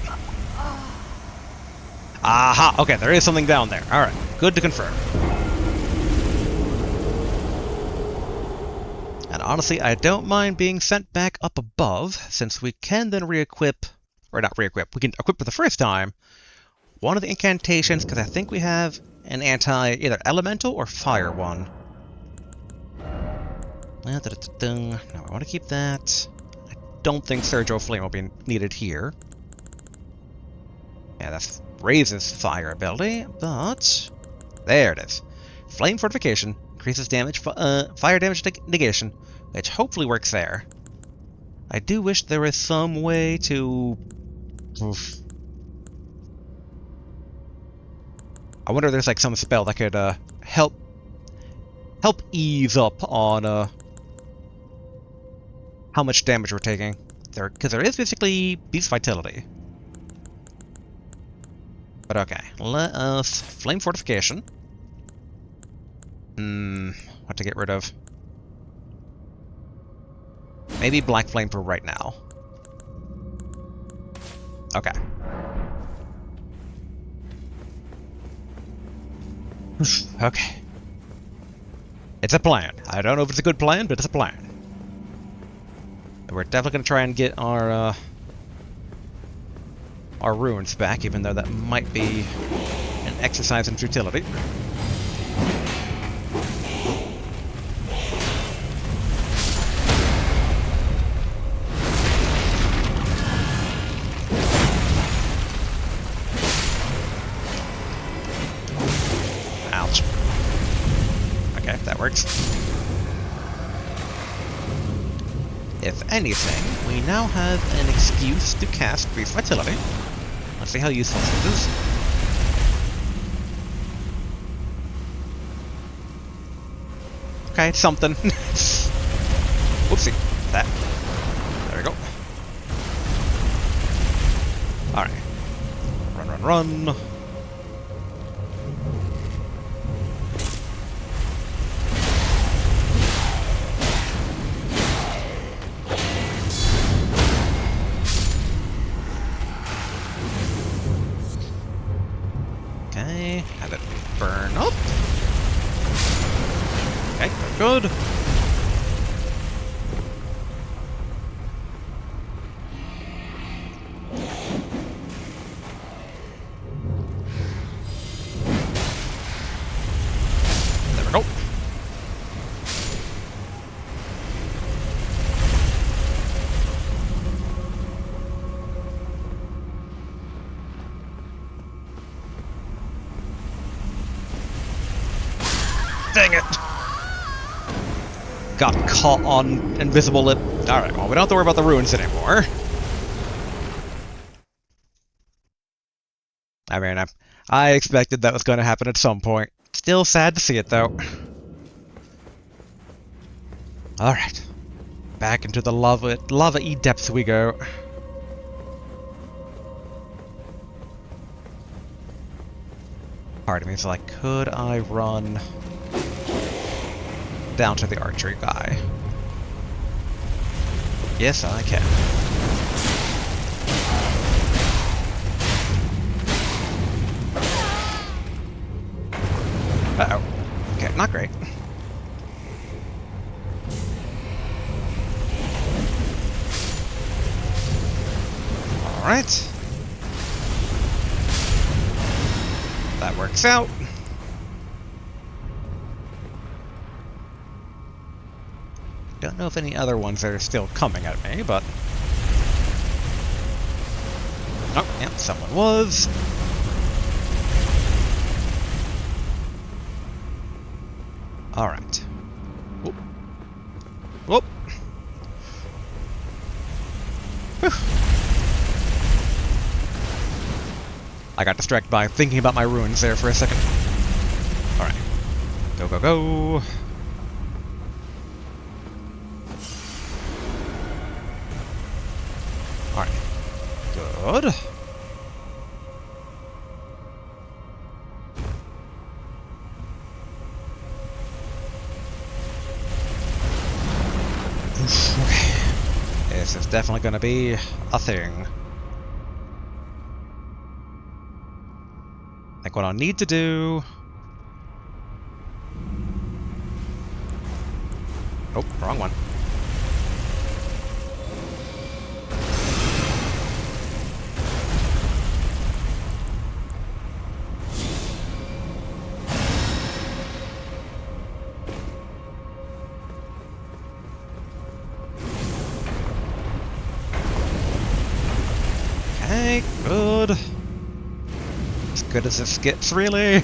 Aha! Okay, there is something down there. Alright, good to confirm. And honestly, I don't mind being sent back up above, since we can then re-equip, or not re-equip, we can equip for the first time one of the incantations, because I think we have an either elemental or fire one. No, I want to keep that. I don't think Surgeon Flame will be needed here. Yeah, that raises fire ability, but... There it is. Flame Fortification increases damage, fire damage negation, which hopefully works there. I do wish there was some way to... Oof. I wonder if there's like some spell that could help ease up on how much damage we're taking. Because there is basically Beast Vitality. But okay, let us... Flame Fortification. What to get rid of? Maybe Black Flame for right now. Okay. Okay. It's a plan. I don't know if it's a good plan, but it's a plan. We're definitely going to try and get our ruins back, even though that might be an exercise in futility. Ouch. Okay, that works. If anything, we now have an excuse to cast Brief Vitality. Let's see how useful this is. Okay, it's something. Whoopsie. That. There we go. Alright. Run, run, run. Okay, have it burn up. Okay, good. There we go. Dang it! Got caught on invisible lip. Alright, well, we don't have to worry about the ruins anymore. I mean, I expected that was going to happen at some point. Still sad to see it, though. Alright. Back into the lava-y depths we go. Part of me is like, could I run down to the archery guy? Yes, I can. Uh-oh. Okay, not great. Alright. That works out. Don't know if any other ones are still coming at me, but... Oh, yep, someone was. Alright. Whoop. Whoop. Whew. I got distracted by thinking about my ruins there for a second. Alright. Go, go, go. Alright. Good. Okay. This is definitely going to be a thing. I think what I'll need to do... Oh, wrong one. Okay, good. As good as this gets, really.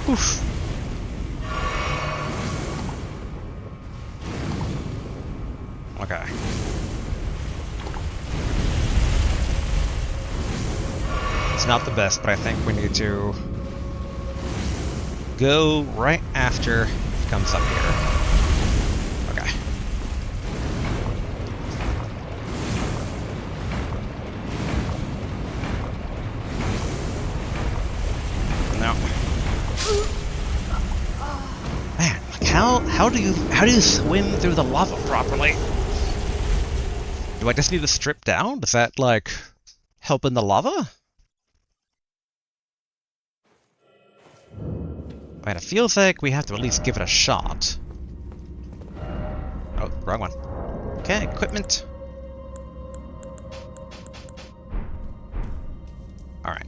Oof. Okay. It's not the best, but I think we need to go right after it comes up here. Okay. No. Man, like how do you swim through the lava properly? Do I just need to strip down? Does that like help in the lava? Man, it feels like we have to at least give it a shot. Oh, wrong one. Okay, equipment. Alright.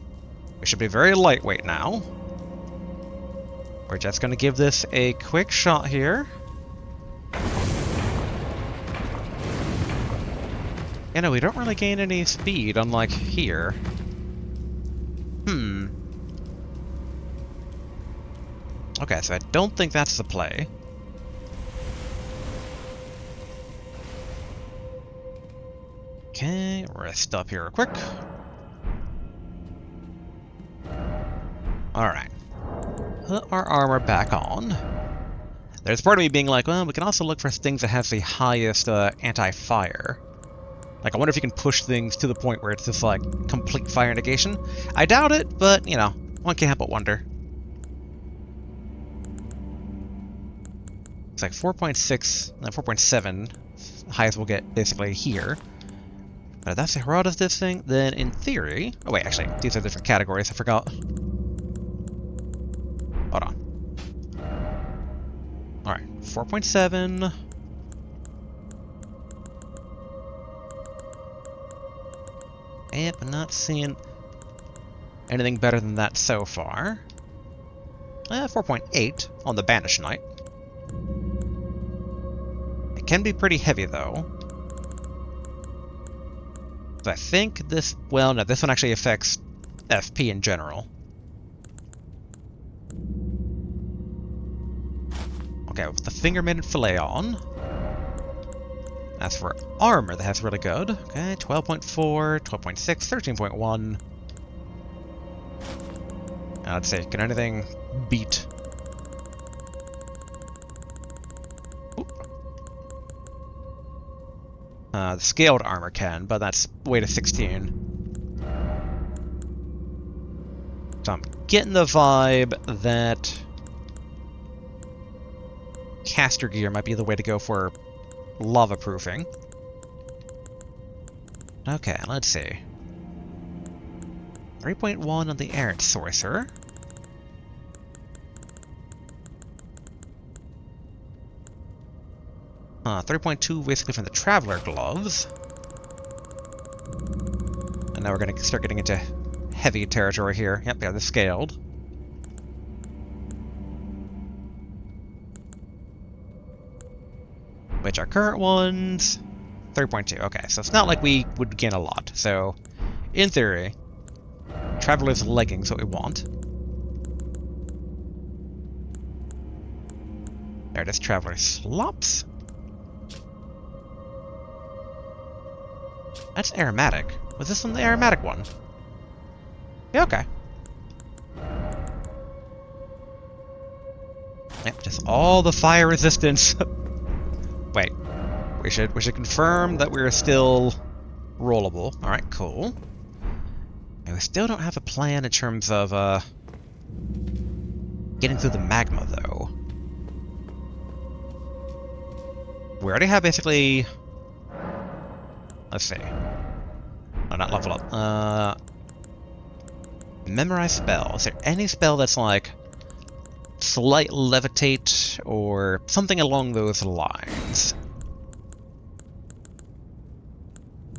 We should be very lightweight now. We're just going to give this a quick shot here. You know, we don't really gain any speed, unlike here. Okay, so I don't think that's the play. Okay, rest up here real quick. Alright. Put our armor back on. There's part of me being like, well, we can also look for things that have the highest anti-fire. Like, I wonder if you can push things to the point where it's just, like, complete fire negation. I doubt it, but, you know, one can't help but wonder. It's like 4.6, 4.7, highest we'll get basically here. But if that's the rod of this thing, then in theory... Oh wait, actually, these are different categories, I forgot. Hold on. Alright, 4.7... Yep, I'm not seeing anything better than that so far. 4.8 on the Banished Knight. can be pretty heavy, though. So I think this... Well, no, this one actually affects FP in general. Okay, with the finger-minute fillet on. As for armor, that's really good. Okay, 12.4, 12.6, 13.1. Let's see, can anything beat... the scaled armor can, but that's weight of 16. So I'm getting the vibe that caster gear might be the way to go for lava proofing. Okay, let's see. 3.1 on the errant sorcerer. 3.2 basically from the traveler gloves. And now we're going to start getting into heavy territory here. Yep, yeah, the scaled. Which our current ones, 3.2. Okay, so it's not like we would gain a lot. So, in theory, traveler's leggings what we want. There it is, traveler's slops. That's aromatic. Was this one the aromatic one? Yeah, okay. Yep, just all the fire resistance. Wait. We should confirm that we're still rollable. Alright, cool. And we still don't have a plan in terms of getting through the magma, though. We already have basically... Let's see. Oh, not level up. Memorize spell. Is there any spell that's like slight levitate or something along those lines?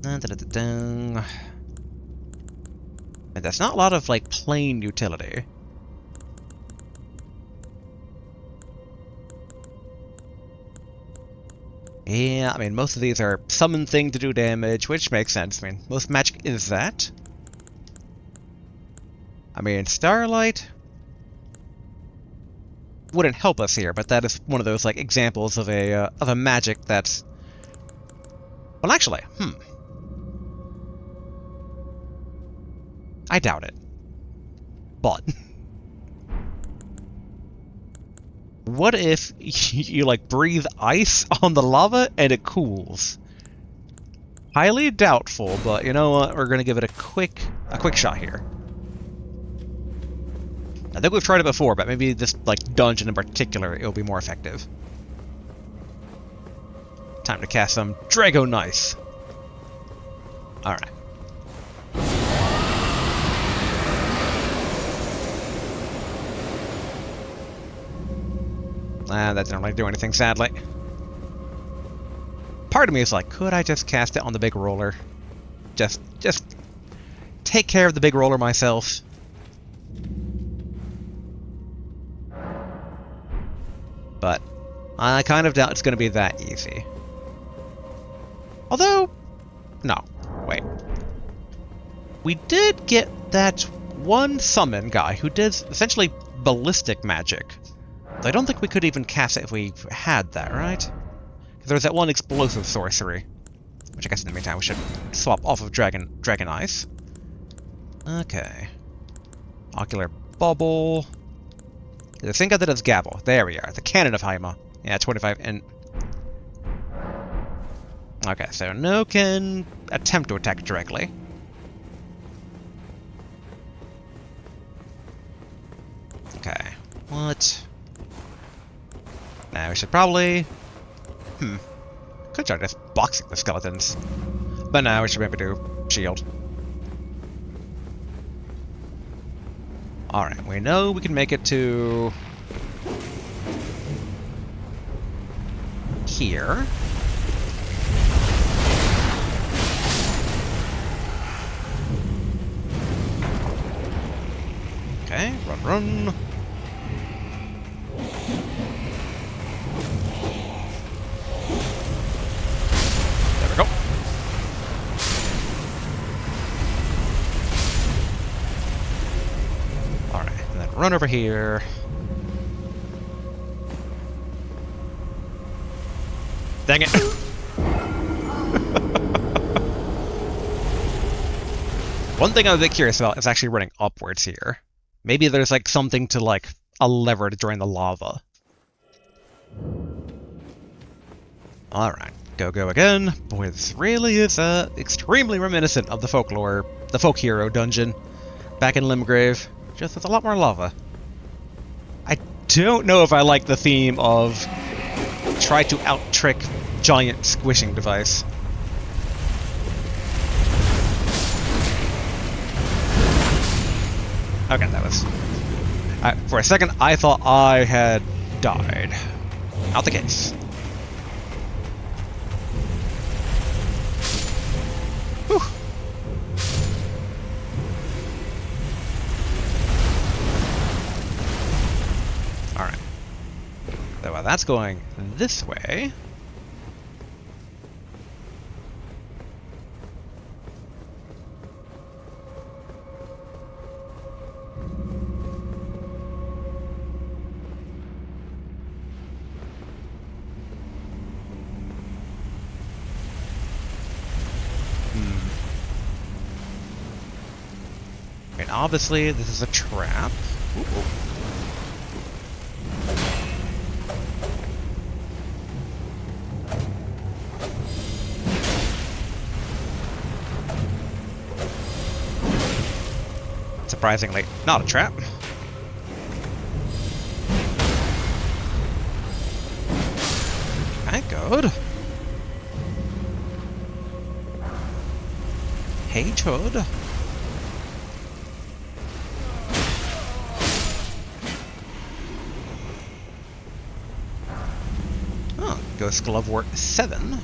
And that's not a lot of like plain utility. Yeah, I mean, most of these are summon thing to do damage, which makes sense. I mean, most magic is that. I mean, Starlight wouldn't help us here, but that is one of those like examples of a magic that's... Well, actually, I doubt it. But... What if you like breathe ice on the lava and it cools? Highly doubtful, but you know what? We're gonna give it a quick shot here. I think we've tried it before, but maybe this like dungeon in particular, it'll be more effective. Time to cast some Dragon Ice. All right. That didn't really do anything, sadly. Part of me is like, could I just cast it on the big roller? Just take care of the big roller myself. But I kind of doubt it's going to be that easy. Although, no, wait. We did get that one summon guy who did essentially ballistic magic. I don't think we could even cast it if we had that, right? Because there was that one explosive sorcery. Which I guess in the meantime we should swap off of Dragon Ice. Okay. Ocular Bubble. The thing that does Gabble. There we are. The Cannon of Haima. Yeah, 25 and... Okay, so no can attempt to attack directly. Okay. What? Now we should probably... Could try just boxing the skeletons. But now we should maybe do shield. Alright, we know we can make it to... here. Okay, run. run over here. Dang it! One thing I'm a bit curious about is actually running upwards here. Maybe there's like something to like a lever to drain the lava. Alright, go again. Boy, this really is extremely reminiscent of the folk hero dungeon back in Limgrave, just with a lot more lava. I don't know if I like the theme of try to out-trick giant squishing device. Okay, that was... for a second, I thought I had died. Not the case. Whew. Alright. So while that's going this way... And obviously, this is a trap. Ooh. Surprisingly, not a trap. Okay, good. Hey, Chud. Ghost Glove Work 7.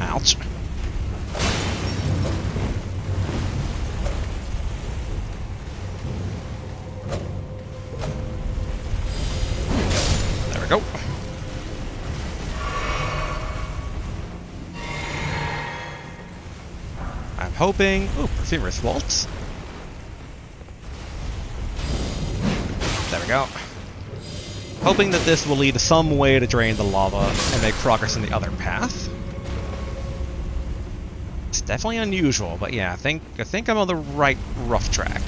Ouch. Go. I'm hoping... Ooh, Perfumer's Waltz. There we go. Hoping that this will lead to some way to drain the lava and make progress in the other path. It's definitely unusual, but yeah, I think I'm on the right rough track.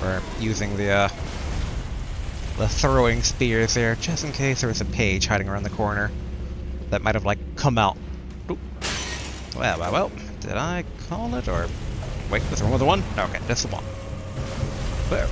We're using the throwing spears there, just in case there was a page hiding around the corner that might have, like, come out. Oop. Well, did I call it, or... Wait, was there one with the one? Okay, that's the one. There.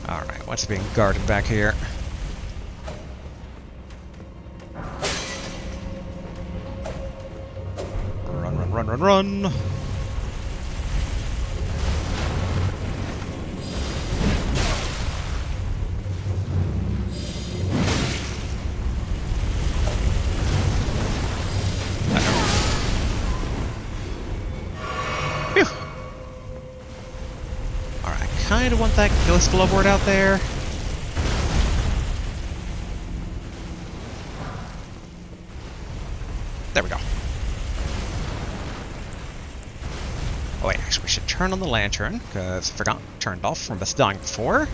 Alright, what's being guarded back here? Run! Kind of want that Ghost Glove Word out there. There we go. Oh wait, actually we should turn on the lantern, because I forgot, turned off from us dying before.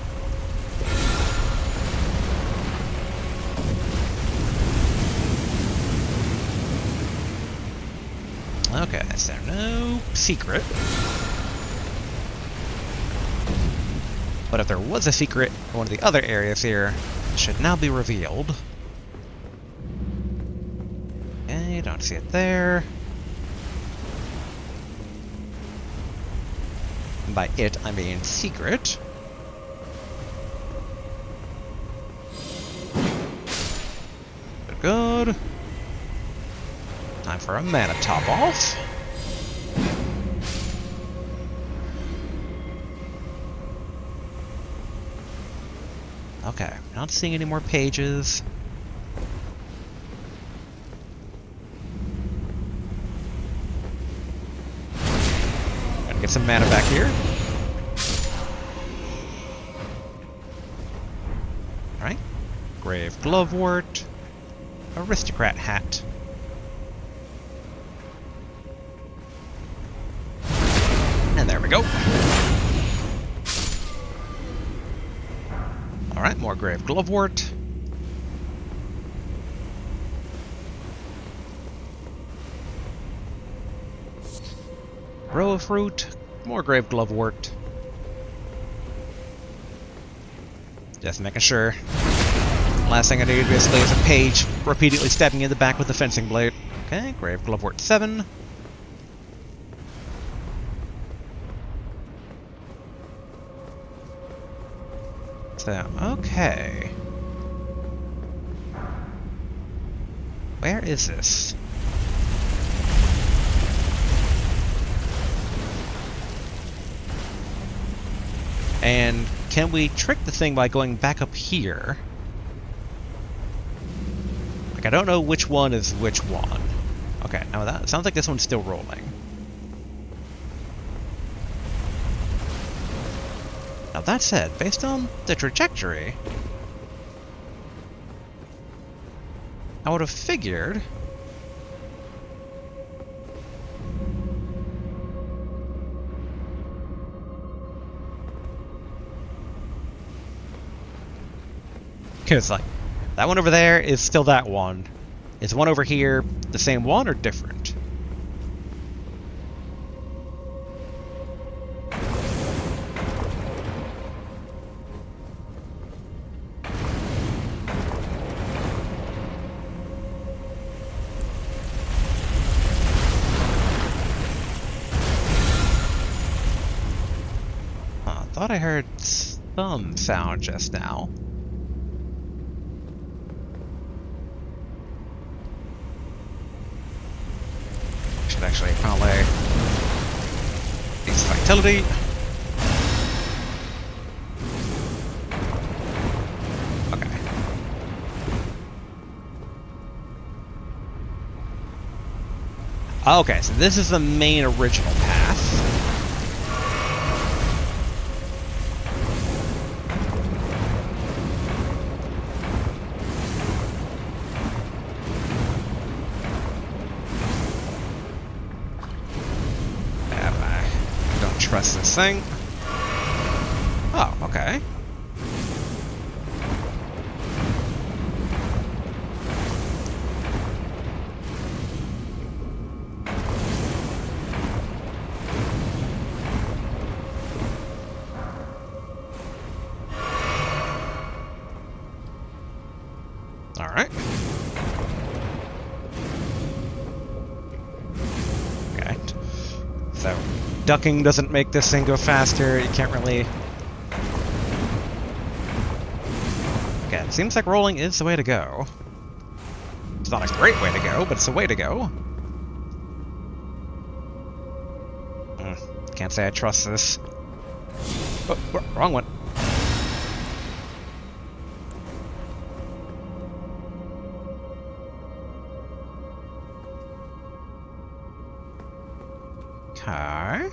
Okay, so no secret. But if there was a secret in one of the other areas here, it should now be revealed. don't see it there. And by it, I mean secret. Good. Time for a mana top off. Okay, not seeing any more pages. Gotta get some mana back here. Alright. Grave Glovewort. Aristocrat hat. And there we go. Alright, more Grave Glovewort. Row of fruit. More Grave Glovewort. Just making sure. Last thing I need basically is a page repeatedly stabbing me in the back with a fencing blade. Okay, Grave Glovewort 7. So, okay. Where is this? And can we trick the thing by going back up here? Like, I don't know which one is which one. Okay, now that sounds like this one's still rolling. Now that said, based on the trajectory, I would have figured because like that one over there is still that one. Is the one over here the same one or different? Thought I heard some sound just now. Should actually probably use vitality. Okay. Okay, so this is the main original path. Press this thing. Oh, okay. All right. Okay. So ducking doesn't make this thing go faster. You can't really... Okay, it seems like rolling is the way to go. It's not a great way to go, but it's the way to go. Can't say I trust this. Oh, wrong one. Okay.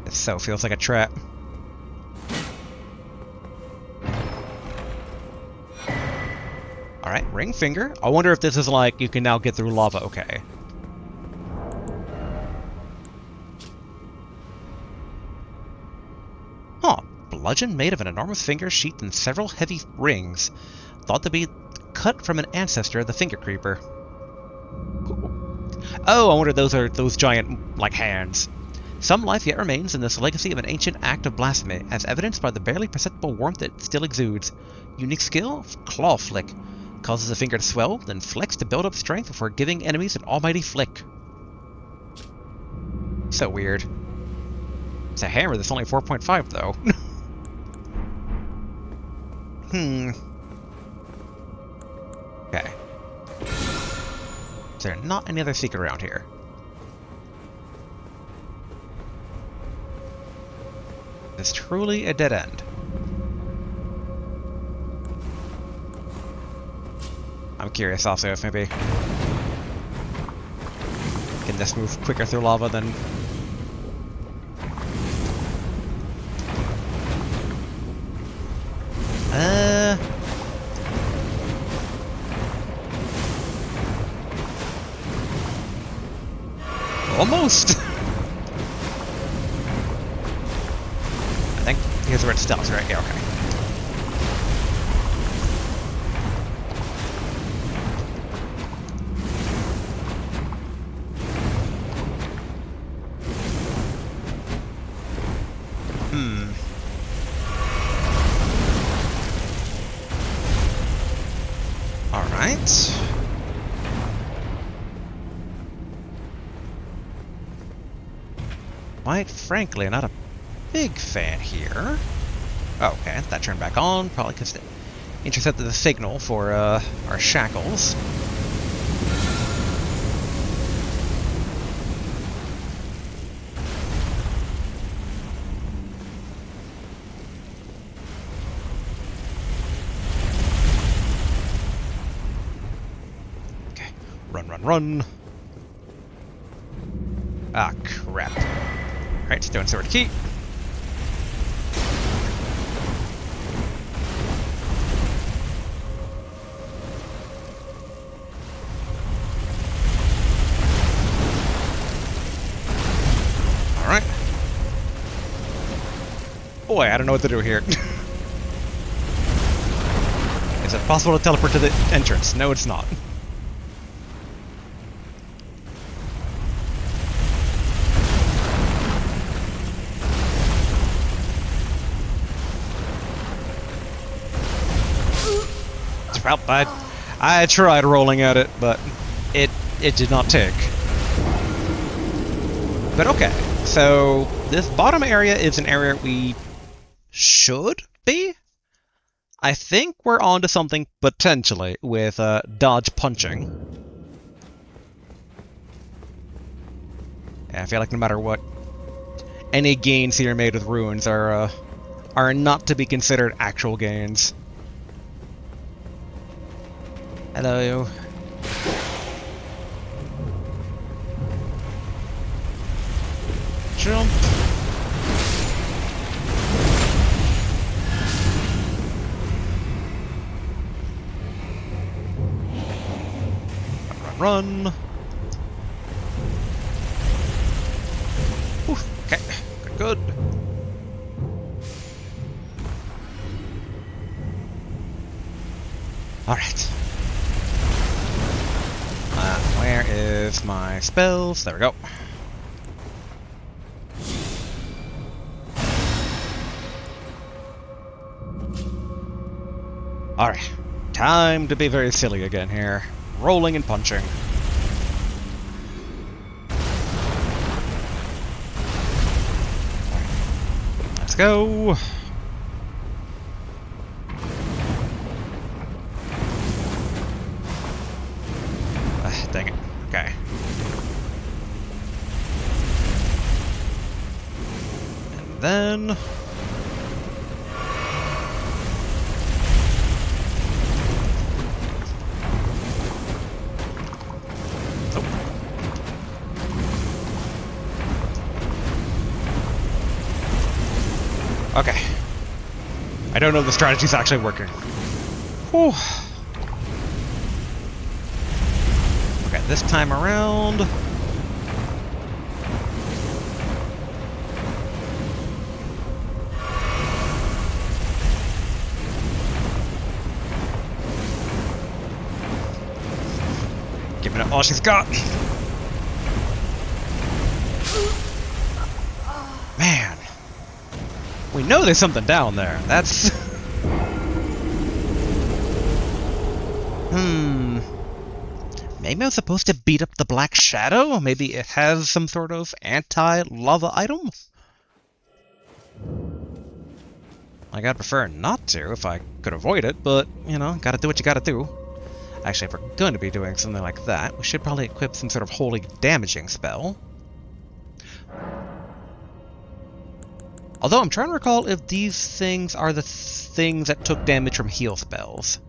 This so feels like a trap. Alright, ring finger. I wonder if this is like you can now get through lava. Okay. Huh. Bludgeon made of an enormous finger sheathed in several heavy rings, thought to be cut from an ancestor of the finger creeper. Oh, I wonder if those are those giant, like, hands. Some life yet remains in this legacy of an ancient act of blasphemy, as evidenced by the barely perceptible warmth it still exudes. Unique skill, Claw Flick. Causes a finger to swell, then flex to build up strength before giving enemies an almighty flick. So weird. It's a hammer that's only 4.5 though. Okay. Is there not any other secret around here? It's truly a dead end. I'm curious also if maybe can this move quicker through lava than almost. I think here's where it stops, right? Yeah, okay. Alright. Quite frankly, not a big fan here. Oh, okay, that turned back on, probably because it intercepted the signal for our shackles. Okay, run. Ah, crap. Alright, stone sword key. Alright. Boy, I don't know what to do here. Is it possible to teleport to the entrance? No, it's not. Well, I tried rolling at it, but it did not take. But okay, so this bottom area is an area we should be. I think we're onto something potentially with dodge punching. Yeah, I feel like no matter what, any gains here made with ruins are not to be considered actual gains. Hello. Jump. Run. Oof, okay, good. Alright. Where is my spells? There we go. Alright. Time to be very silly again here. Rolling and punching. Let's go. Dang it. Okay. And then... Okay. I don't know if the strategy's actually working. Whew. Okay, this time around... Giving it all she's got. We know there's something down there. That's... Maybe I'm supposed to beat up the Black Shadow? Maybe it has some sort of anti-lava item? Like, I'd prefer not to if I could avoid it, but, you know, gotta do what you gotta do. Actually, if we're going to be doing something like that, we should probably equip some sort of holy damaging spell. Although, I'm trying to recall if these things are the things that took damage from heal spells.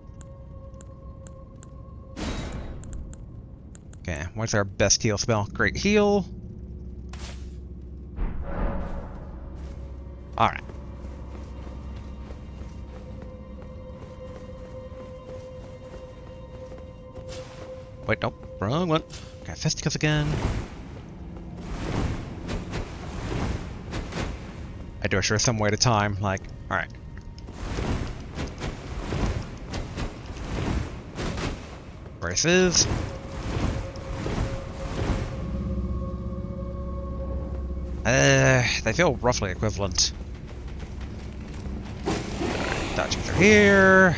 Okay, what's our best heal spell? Great heal. Alright. Wait, nope. Wrong one. Okay, fisticuffs again. I do sure some way to time, like, alright. Braces. They feel roughly equivalent. Dodging through here.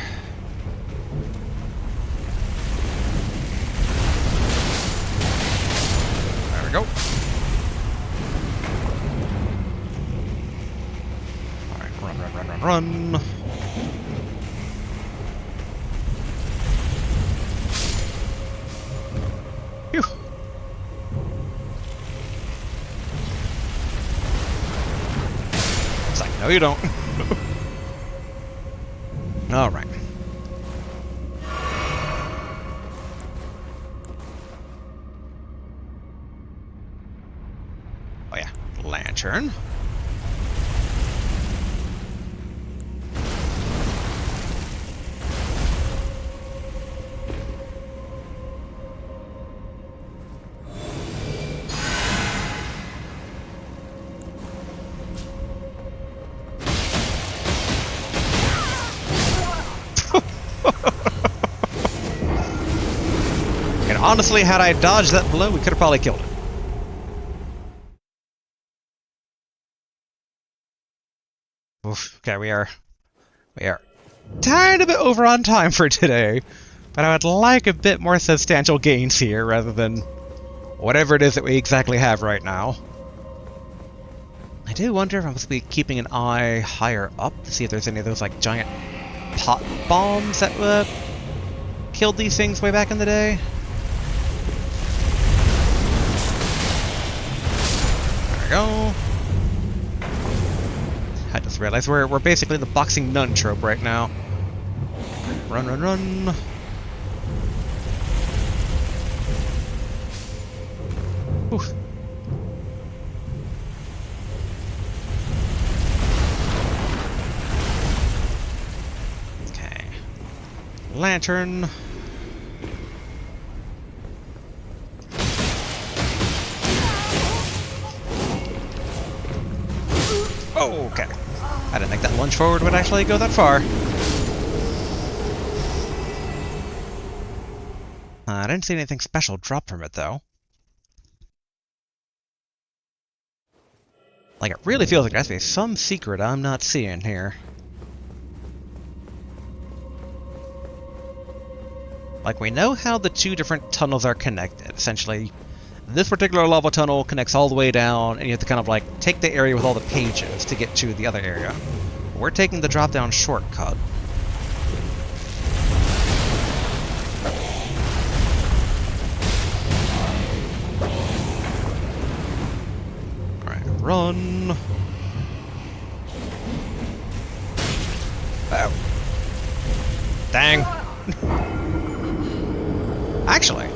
There we go. Alright, run. Phew. It's like, no you don't. Alright. Oh yeah, lantern. And honestly, had I dodged that blow, we could have probably killed it. Oof, okay, we are tiny bit over on time for today, but I would like a bit more substantial gains here rather than whatever it is that we exactly have right now. I do wonder if I'm supposed to be keeping an eye higher up to see if there's any of those like giant pot bombs that killed these things way back in the day. There we go. I just realized we're basically the boxing nun trope right now. Run. Whew. Okay. Lantern. Oh, okay. I didn't think that lunge forward would actually go that far. I didn't see anything special drop from it, though. Like, it really feels like there has to be some secret I'm not seeing here. Like, we know how the two different tunnels are connected. Essentially, this particular lava tunnel connects all the way down, and you have to kind of, like, take the area with all the pages to get to the other area. We're taking the drop-down shortcut. Alright, run. Oh. Dang. Actually.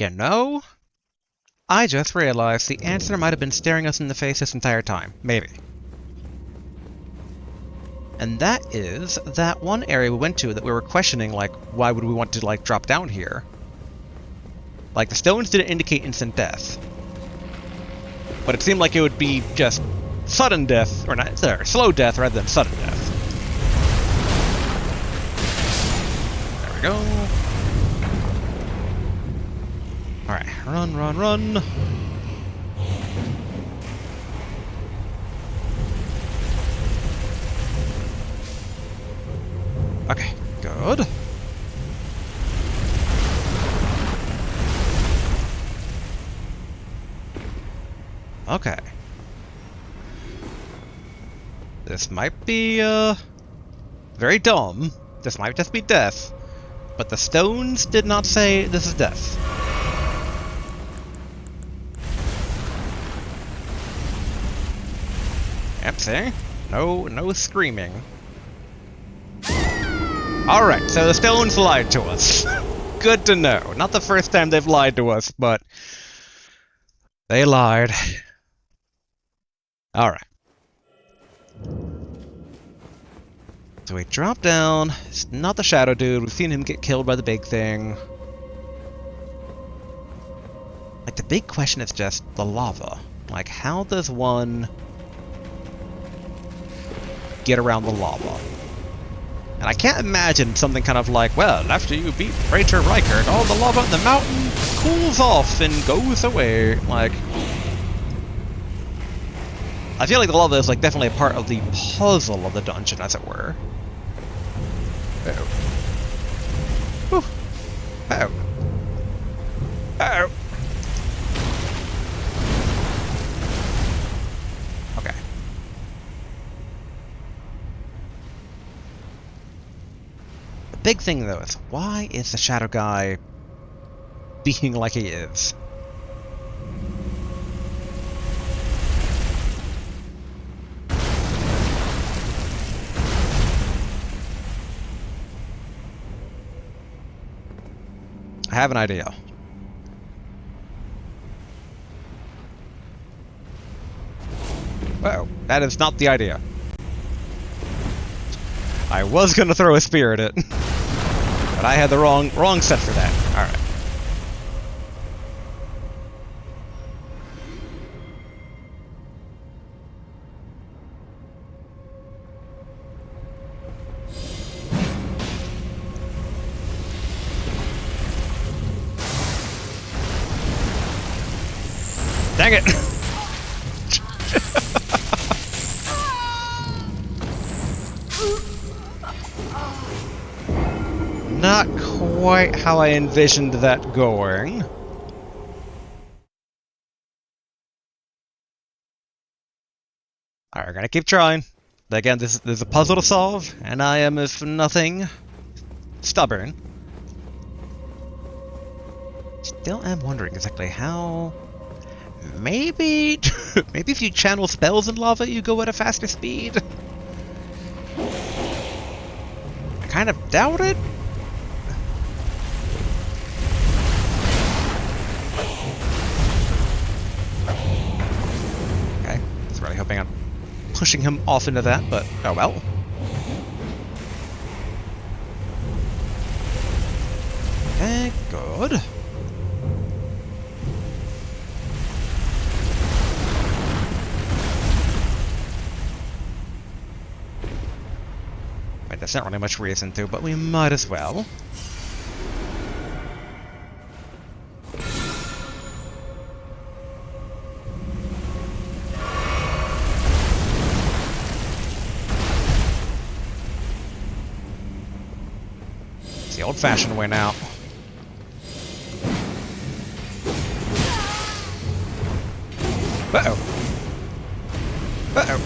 You know? I just realized the answer might have been staring us in the face this entire time. Maybe. And that is that one area we went to that we were questioning, like, why would we want to, like, drop down here? Like, the stones didn't indicate instant death. But it seemed like it would be just sudden death, or not, sorry, slow death rather than sudden death. There we go. Alright, run, run, run! Okay, good. Okay. This might be, very dumb. This might just be death. But the stones did not say this is death. Yep, see? No screaming. Alright, so the stones lied to us. Good to know. Not the first time they've lied to us, but they lied. Alright. So we drop down. It's not the shadow dude. We've seen him get killed by the big thing. Like, the big question is just the lava. Like, how does one get around the lava? And I can't imagine something kind of like, well, after you beat Praetor Rykard, all the lava in the mountain cools off and goes away. Like, I feel like the lava is like definitely a part of the puzzle of the dungeon, as it were. Uh-oh. Whew. Uh-oh. Uh-oh. Okay. The big thing, though, is why is the shadow guy being like he is? I have an idea. Uh-oh, that is not the idea. I was gonna throw a spear at it, but I had the wrong set for that. Alright. Dang it! Not quite how I envisioned that going. Alright, we're gonna keep trying. Again, there's a puzzle to solve, and I am, if nothing, stubborn. Still am wondering exactly how... Maybe... maybe if you channel spells in lava, you go at a faster speed? I kind of doubt it. Okay, I was really hoping I'm pushing him off into that, but oh well. Okay, good. Wait, there's not really much reason to, but we might as well. It's the old-fashioned way now. Uh-oh. Uh-oh.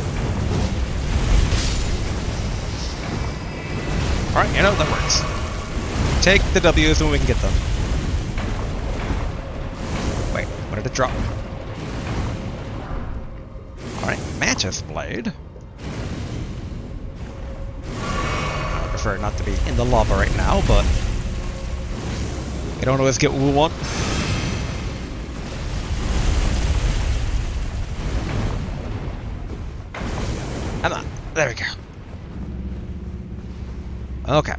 Alright, you know, that works. Take the W's when we can get them. Wait, what did it drop? Alright, Mantis Blade. I prefer not to be in the lava right now, but you don't always get what we want. Come on, there we go. Okay.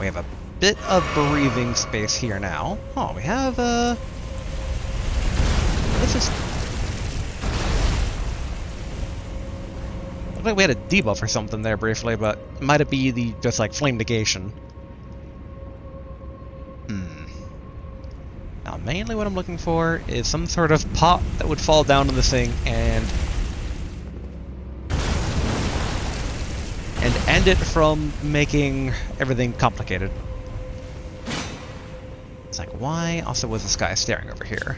We have a bit of breathing space here now. Oh, we have, this is... Looked like we had a debuff or something there briefly, but might it be the, just like, flame negation? Now Mainly what I'm looking for is some sort of pot that would fall down on this thing and end it from making everything complicated. It's like, why also was this guy staring over here?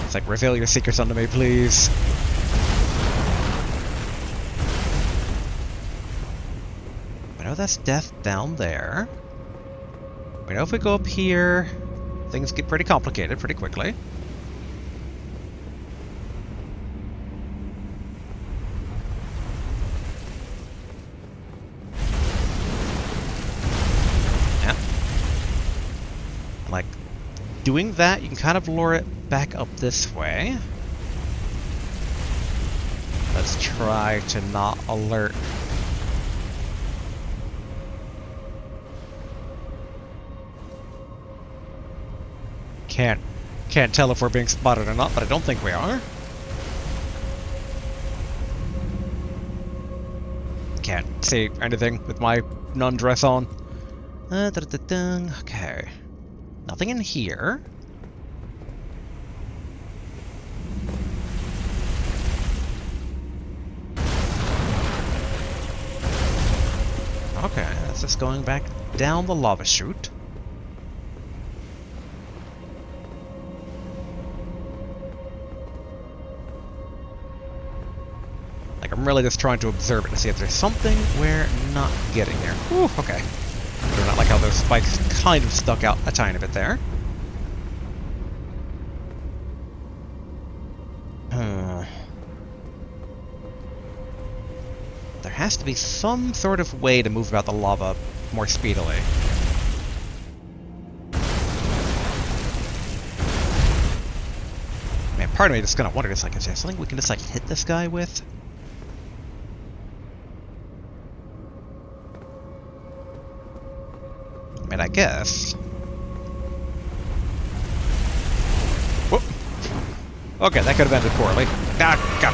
It's like, reveal your secrets unto me, please. We know that's death down there. We know if we go up here, things get pretty complicated pretty quickly. Yeah. Like, doing that, you can kind of lure it back up this way. Let's try to not alert. Can't tell if we're being spotted or not, but I don't think we are. Can't see anything with my non-dress on. Okay. Nothing in here. Okay, that's just going back down the lava chute. Like, I'm really just trying to observe it to see if there's something we're not getting here. Whew, okay. I do not like how those spikes kind of stuck out a tiny bit there. There has to be some sort of way to move about the lava more speedily. Man, part of me just kind of wondered, is there something we can just, like, hit this guy with? I mean, I guess. Whoop. Okay, that could have ended poorly. Ah, God.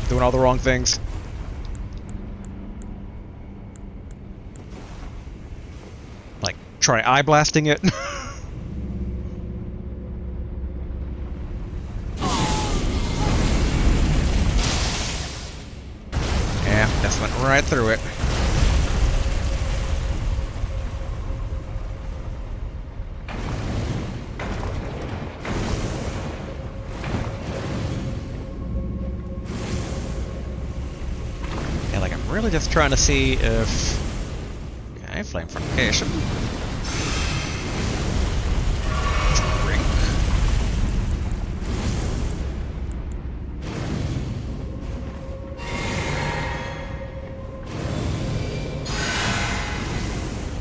Doing all the wrong things. Like, try eye blasting it. Yeah, just went right through it. Yeah, like, I'm really just trying to see if... Okay, flame fortification. Drink.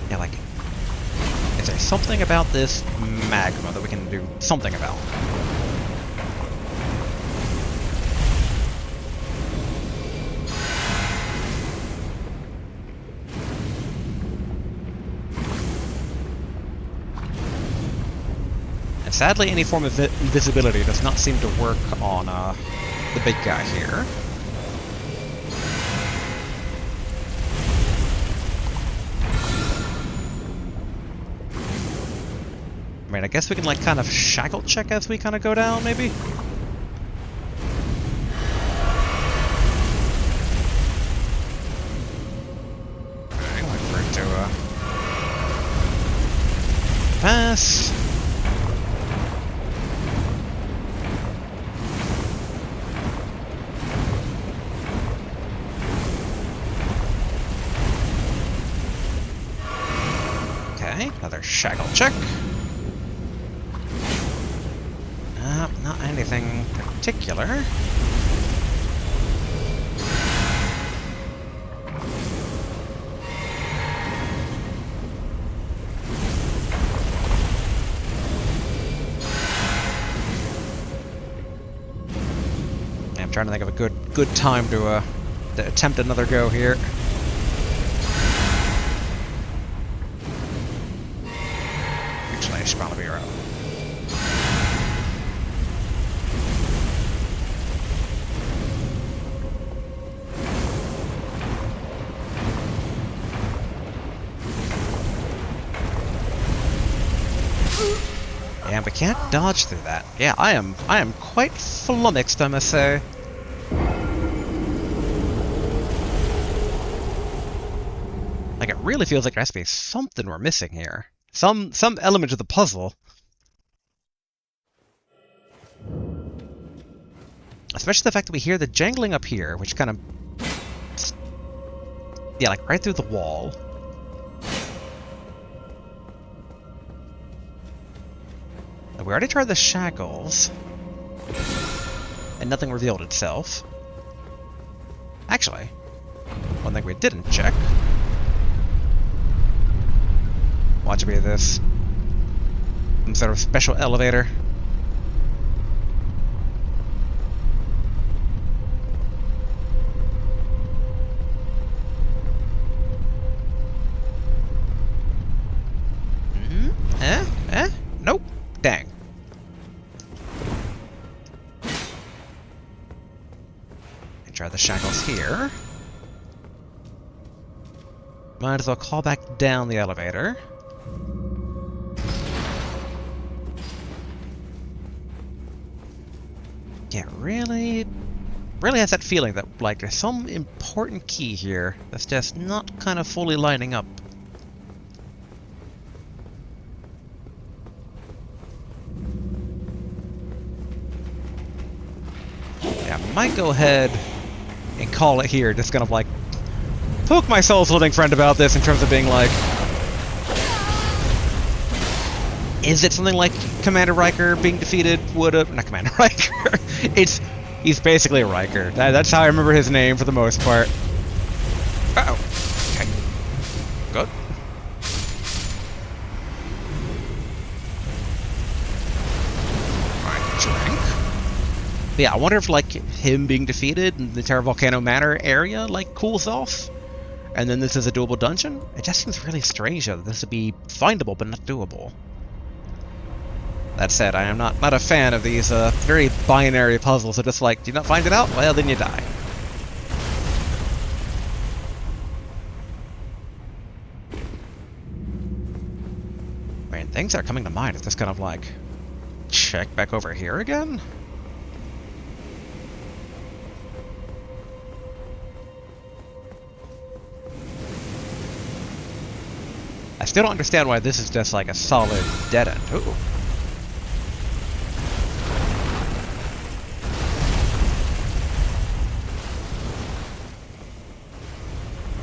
Yeah, like, is there something about this magma that we can do something about? And sadly, any form of invisibility does not seem to work on the big guy here. I mean, I guess we can, like, kind of shackle check as we kind of go down, maybe? Okay, wait for it to, pass. Okay, another shackle check. Not anything particular. Yeah, I'm trying to think of a good time to attempt another go here. Actually, I should probably be around. And we can't dodge through that. Yeah, I am quite flummoxed, I must say. Like, it really feels like there has to be something we're missing here. Some element of the puzzle. Especially the fact that we hear the jangling up here, which kind of... yeah, like right through the wall. We already tried the shackles. And nothing revealed itself. Actually, one thing we didn't check. Watch me this. Some sort of special elevator. Nope. Dang. Try the shackles here. Might as well call back down the elevator. Yeah, really has that feeling that, like, there's some important key here that's just not kind of fully lining up. Yeah, I might go ahead and call it here, just kind of, like, poke my soul-splitting friend about this in terms of being like... is it something like Commander Riker being defeated would have... not Commander Riker. He's basically a Riker. That's how I remember his name for the most part. Uh-oh. Okay. Good. Alright, drink. But yeah, I wonder if, like, him being defeated in the entire Volcano Manor area, like, cools off. And then this is a doable dungeon? It just seems really strange that this would be findable but not doable. That said, I am not a fan of these very binary puzzles. So just like, do you not find it out? Well, then you die. I mean, things are coming to mind. It's just kind of like, check back over here again? I still don't understand why this is just like a solid dead end. Ooh.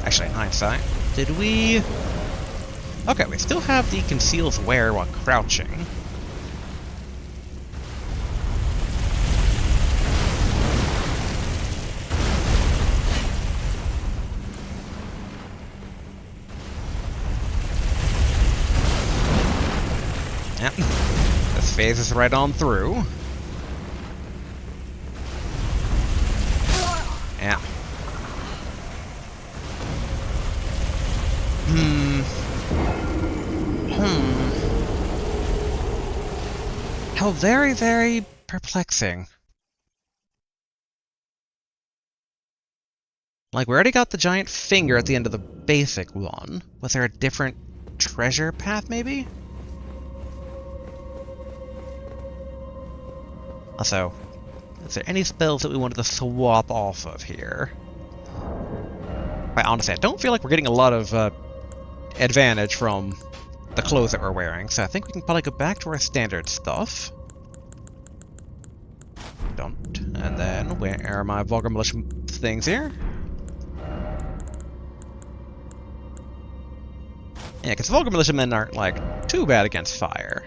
Actually, in hindsight, did we... okay, we still have the conceals wear while crouching. Yep, this phases right on through. Yeah. How very, very perplexing. Like, we already got the giant finger at the end of the basic one. Was there a different treasure path, maybe? Also, is there any spells that we wanted to swap off of here? Quite honestly, I don't feel like we're getting a lot of advantage from the clothes that we're wearing, so I think we can probably go back to our standard stuff. Don't. And then, where are my Vulgar Militia things here? Yeah, because Vulgar Militiamen aren't, like, too bad against fire.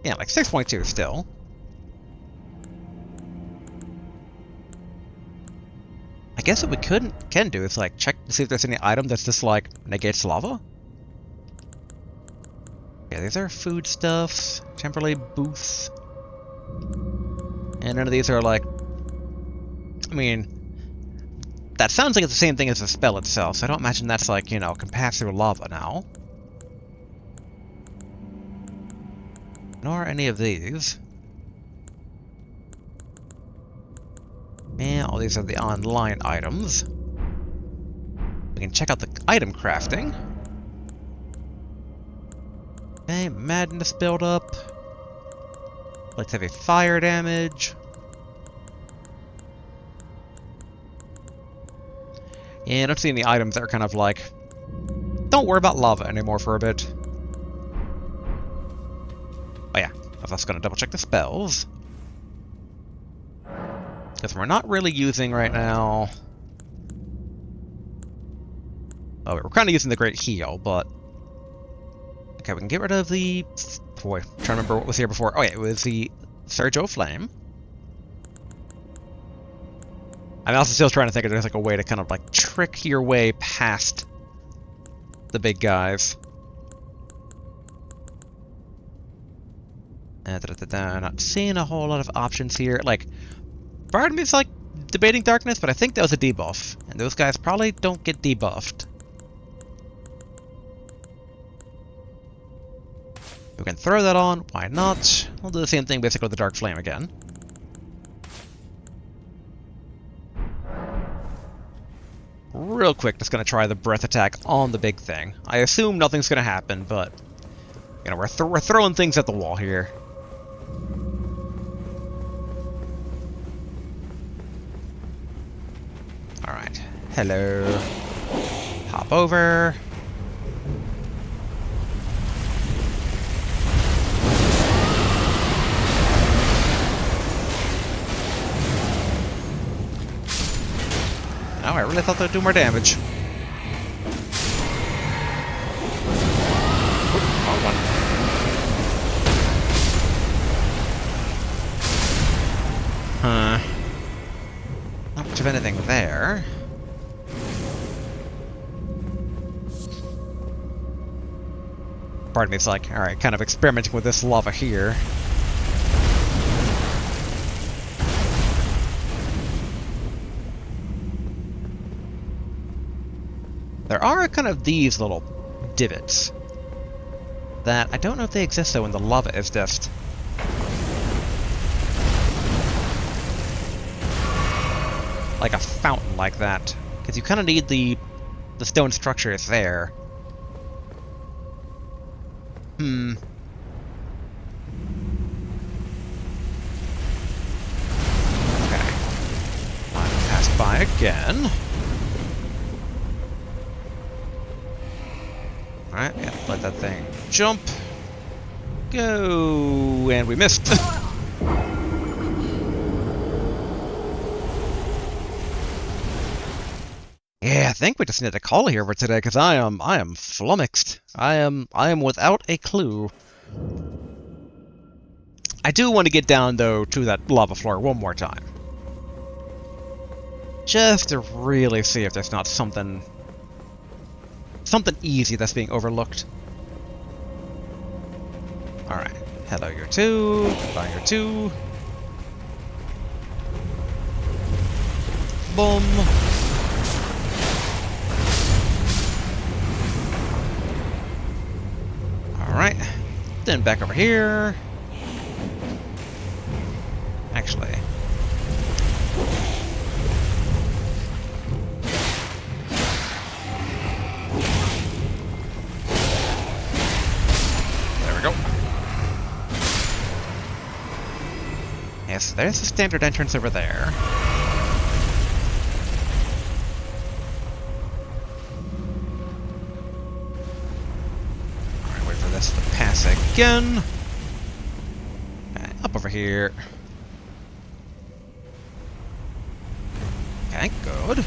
Yeah, like 6.2 still. I guess what we can do is, like, check to see if there's any item that's just, like, negates lava. Yeah, these are foodstuffs, temporarily booths. And none of these are, like... I mean... that sounds like it's the same thing as the spell itself, so I don't imagine that's, like, you know, can pass through lava now. Nor any of these. And all these are the online items. We can check out the item crafting. Okay, madness buildup. Let's have a fire damage. And I'm seeing the items that are kind of like, don't worry about lava anymore for a bit. Oh yeah, I was also going to double check the spells. Because we're not really using right now... Oh, we're kind of using the Great Heal, but... Okay, we can get rid of the... Boy, I'm trying to remember what was here before. Oh yeah, it was the Surge of Flame. I'm also still trying to think if there's like a way to kind of like trick your way past the big guys. Not seeing a whole lot of options here. Like, part of me is like debating darkness, but I think that was a debuff. And those guys probably don't get debuffed. We can throw that on, why not? We'll do the same thing basically with the Dark Flame again. Real quick, just gonna try the breath attack on the big thing. I assume nothing's gonna happen, but you know, we're throwing things at the wall here. All right, hello. Hop over. Oh, I really thought they'd do more damage. Oop, wrong one. Huh. Not much of anything there. Part of me is like, alright, kind of experimenting with this lava here. There are kind of these little divots that I don't know if they exist though when the lava is just like a fountain like that, because you kind of need the stone structures there. Okay, I'll pass by again. Alright, yeah, let that thing jump. Go! And we missed. Yeah, I think we just need to call here for today, because I am flummoxed. I am without a clue. I do want to get down though to that lava floor one more time. Just to really see if there's not something easy that's being overlooked. Alright. Hello, you two. Goodbye, you two. Boom. Alright. Then back over here. Actually. There we go. Yes, there's the standard entrance over there. Alright, wait for this to pass again. Okay, up over here. Okay, good.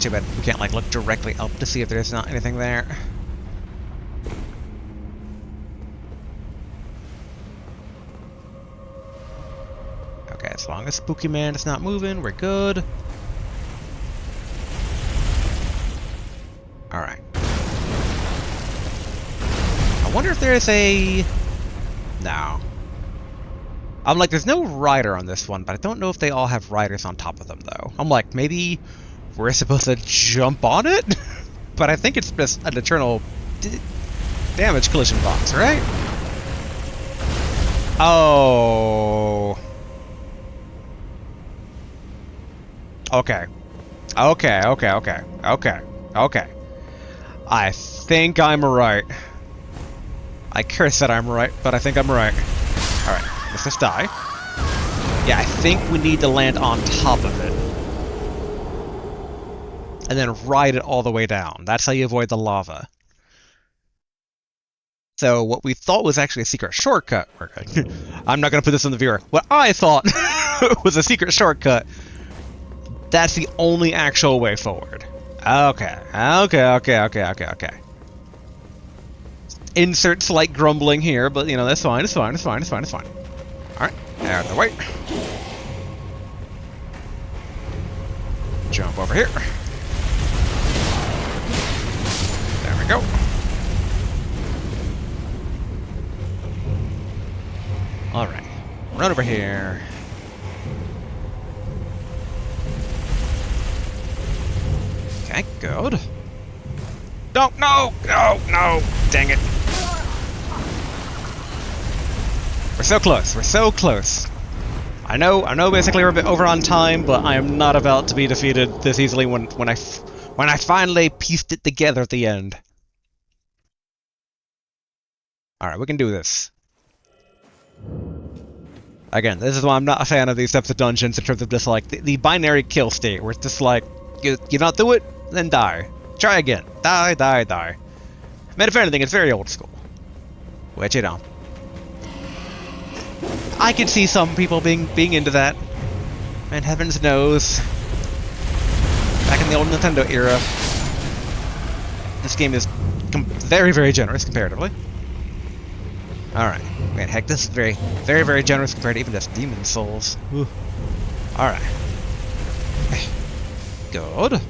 Too bad we can't like look directly up to see if there's not anything there. Okay, as long as Spooky Man is not moving, we're good. Alright. I wonder if there's a... No. I'm like, there's no rider on this one, but I don't know if they all have riders on top of them, though. I'm like, maybe we're supposed to jump on it? But I think it's just an eternal damage collision box, right? Oh. Okay. Okay. Okay. I think I'm right. I curse that I'm right, but I think I'm right. Alright, let's just die. Yeah, I think we need to land on top of it. And then ride it all the way down. That's how you avoid the lava. So what we thought was actually a secret shortcut. I'm not going to put this on the viewer. What I thought was a secret shortcut. That's the only actual way forward. Okay. Insert slight grumbling here, but you know, that's fine, it's fine. Alright, out of the way. Jump over here. There we go. Alright, run over here. Okay, good. No, dang it. We're so close. I know basically we're a bit over on time, but I am not about to be defeated this easily when I finally pieced it together at the end. Alright, we can do this. Again, this is why I'm not a fan of these types of dungeons in terms of just like the binary kill state, where it's just like, you not do it, then die. Try again. Die. I mean, if anything, it's very old school. Which, you know, I could see some people being into that. And heavens knows, back in the old Nintendo era, this game is very generous comparatively. Alright. Man, heck, this is very generous compared to even just Demon Souls. Alright. Good.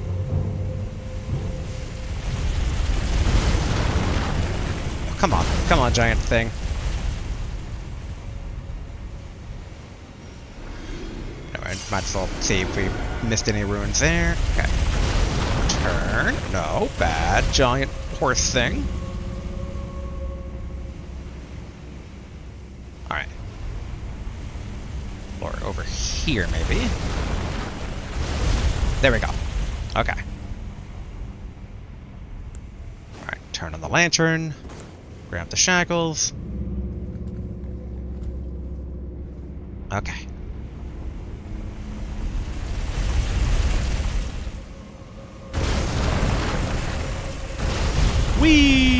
Come on, giant thing. Anyway, might as well see if we missed any ruins there. Okay. Turn. No, bad giant horse thing. Alright. Or over here, maybe. There we go. Okay. Alright, turn on the lantern. Grab the shackles. Okay. Whee!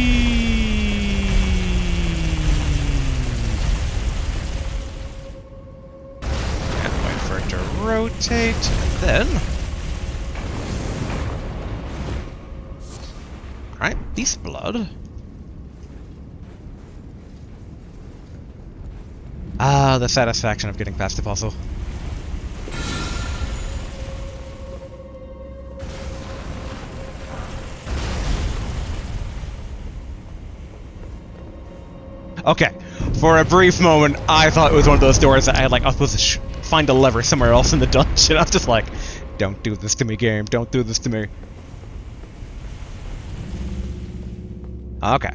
And wait for it to rotate, and then... Alright, beast blood. Ah, the satisfaction of getting past the puzzle. Okay, for a brief moment, I thought it was one of those doors that I was supposed to find a lever somewhere else in the dungeon. I was just like, don't do this to me, game. Don't do this to me. Okay.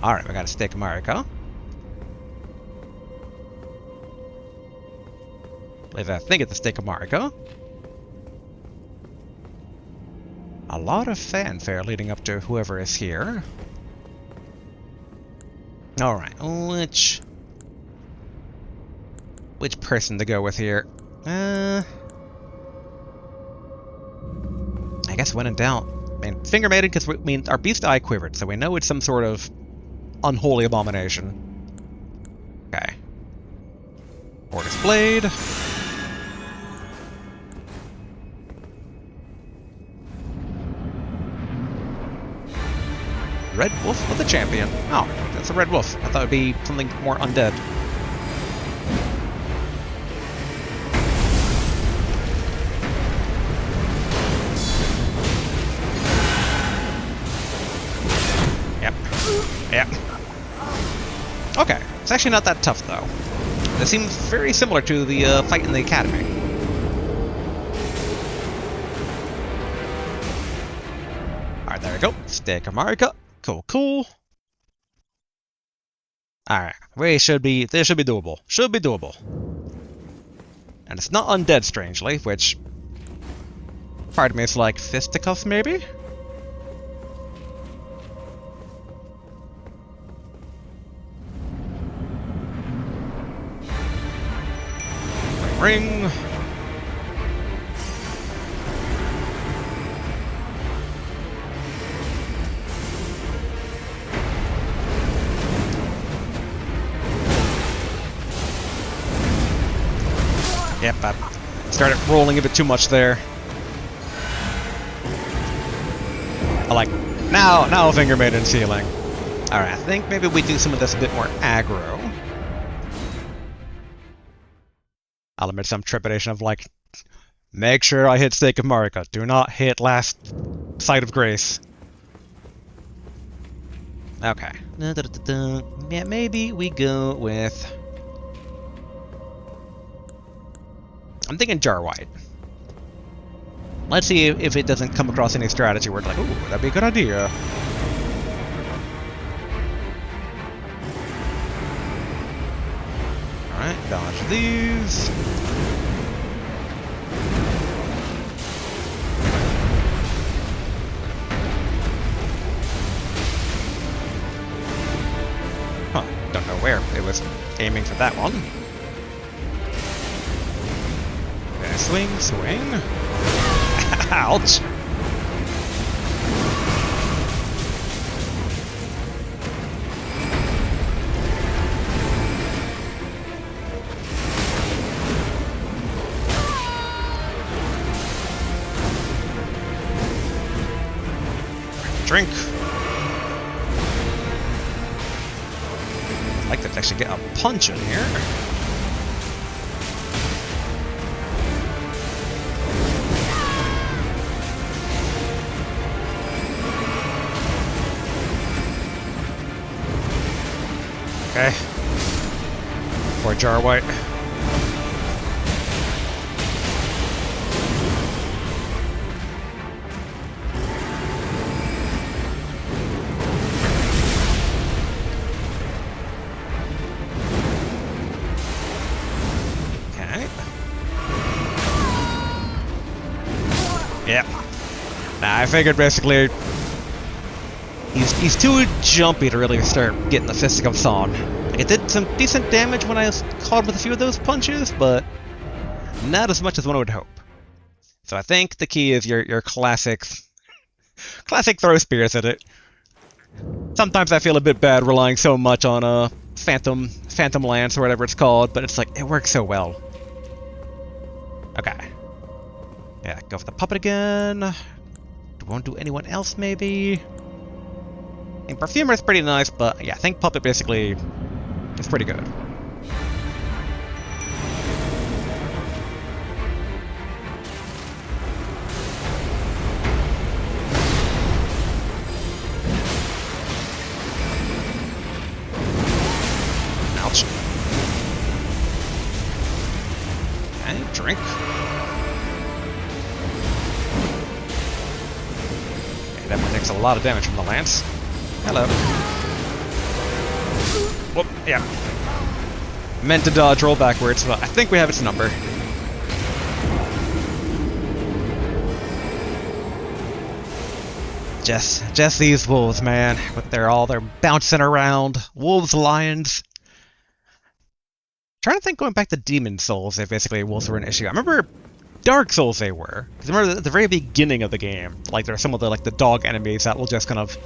Alright, we got a stick of Mariko. I think it's a stick of Mariko. A lot of fanfare leading up to whoever is here. Alright, which person to go with here? I guess when in doubt. I mean, Finger Maiden, because our beast eye quivered, so we know it's some sort of unholy abomination. Okay. Mortis Blade. Red Wolf with a champion. Oh, that's a Red Wolf. I thought it'd be something more undead. Yep. Okay, it's actually not that tough though. It seems very similar to the fight in the academy. Alright, there we go. Stick of Marika. Cool. Alright, this should be doable. And it's not undead, strangely, which Part of me is like, fisticuffs maybe? Ring! Yep, I started rolling a bit too much there. I like, now finger maiden's healing. Alright, I think maybe we do some of this a bit more aggro. I'll admit some trepidation of like, make sure I hit Stake of Marika. Do not hit last Sight of Grace. Okay. Yeah, maybe we go with... I'm thinking Jar White. Let's see if it doesn't come across any strategy where it's like, ooh, that'd be a good idea. Alright, dodge these. Huh, don't know where it was aiming for that one. Okay, swing, swing. Ouch! Drink! I'd like to actually get a punch in here. Okay. Poor Jar White. Okay. Yep. Nah, I figured basically he's too jumpy to really start getting the fisticuffs on. Like, it did some decent damage when I caught him with a few of those punches, but not as much as one would hope. So I think the key is your classic throw spears at it. Sometimes I feel a bit bad relying so much on a Phantom Lance or whatever it's called, but it's like, it works so well. Okay. Yeah, go for the puppet again. Won't do anyone else, maybe? And Perfumer is pretty nice, but yeah, I think Puppet basically is pretty good. Ouch. Okay, drink. Okay, that one takes a lot of damage from the lance. Hello. Whoop, yeah. Meant to dodge, roll backwards, but I think we have its number. Just these wolves, man. But they're bouncing around. Wolves, lions. Trying to think, going back to Demon Souls, if basically wolves were an issue. I remember Dark Souls they were. Because I remember at the very beginning of the game, like there are some of the dog enemies that will just kind of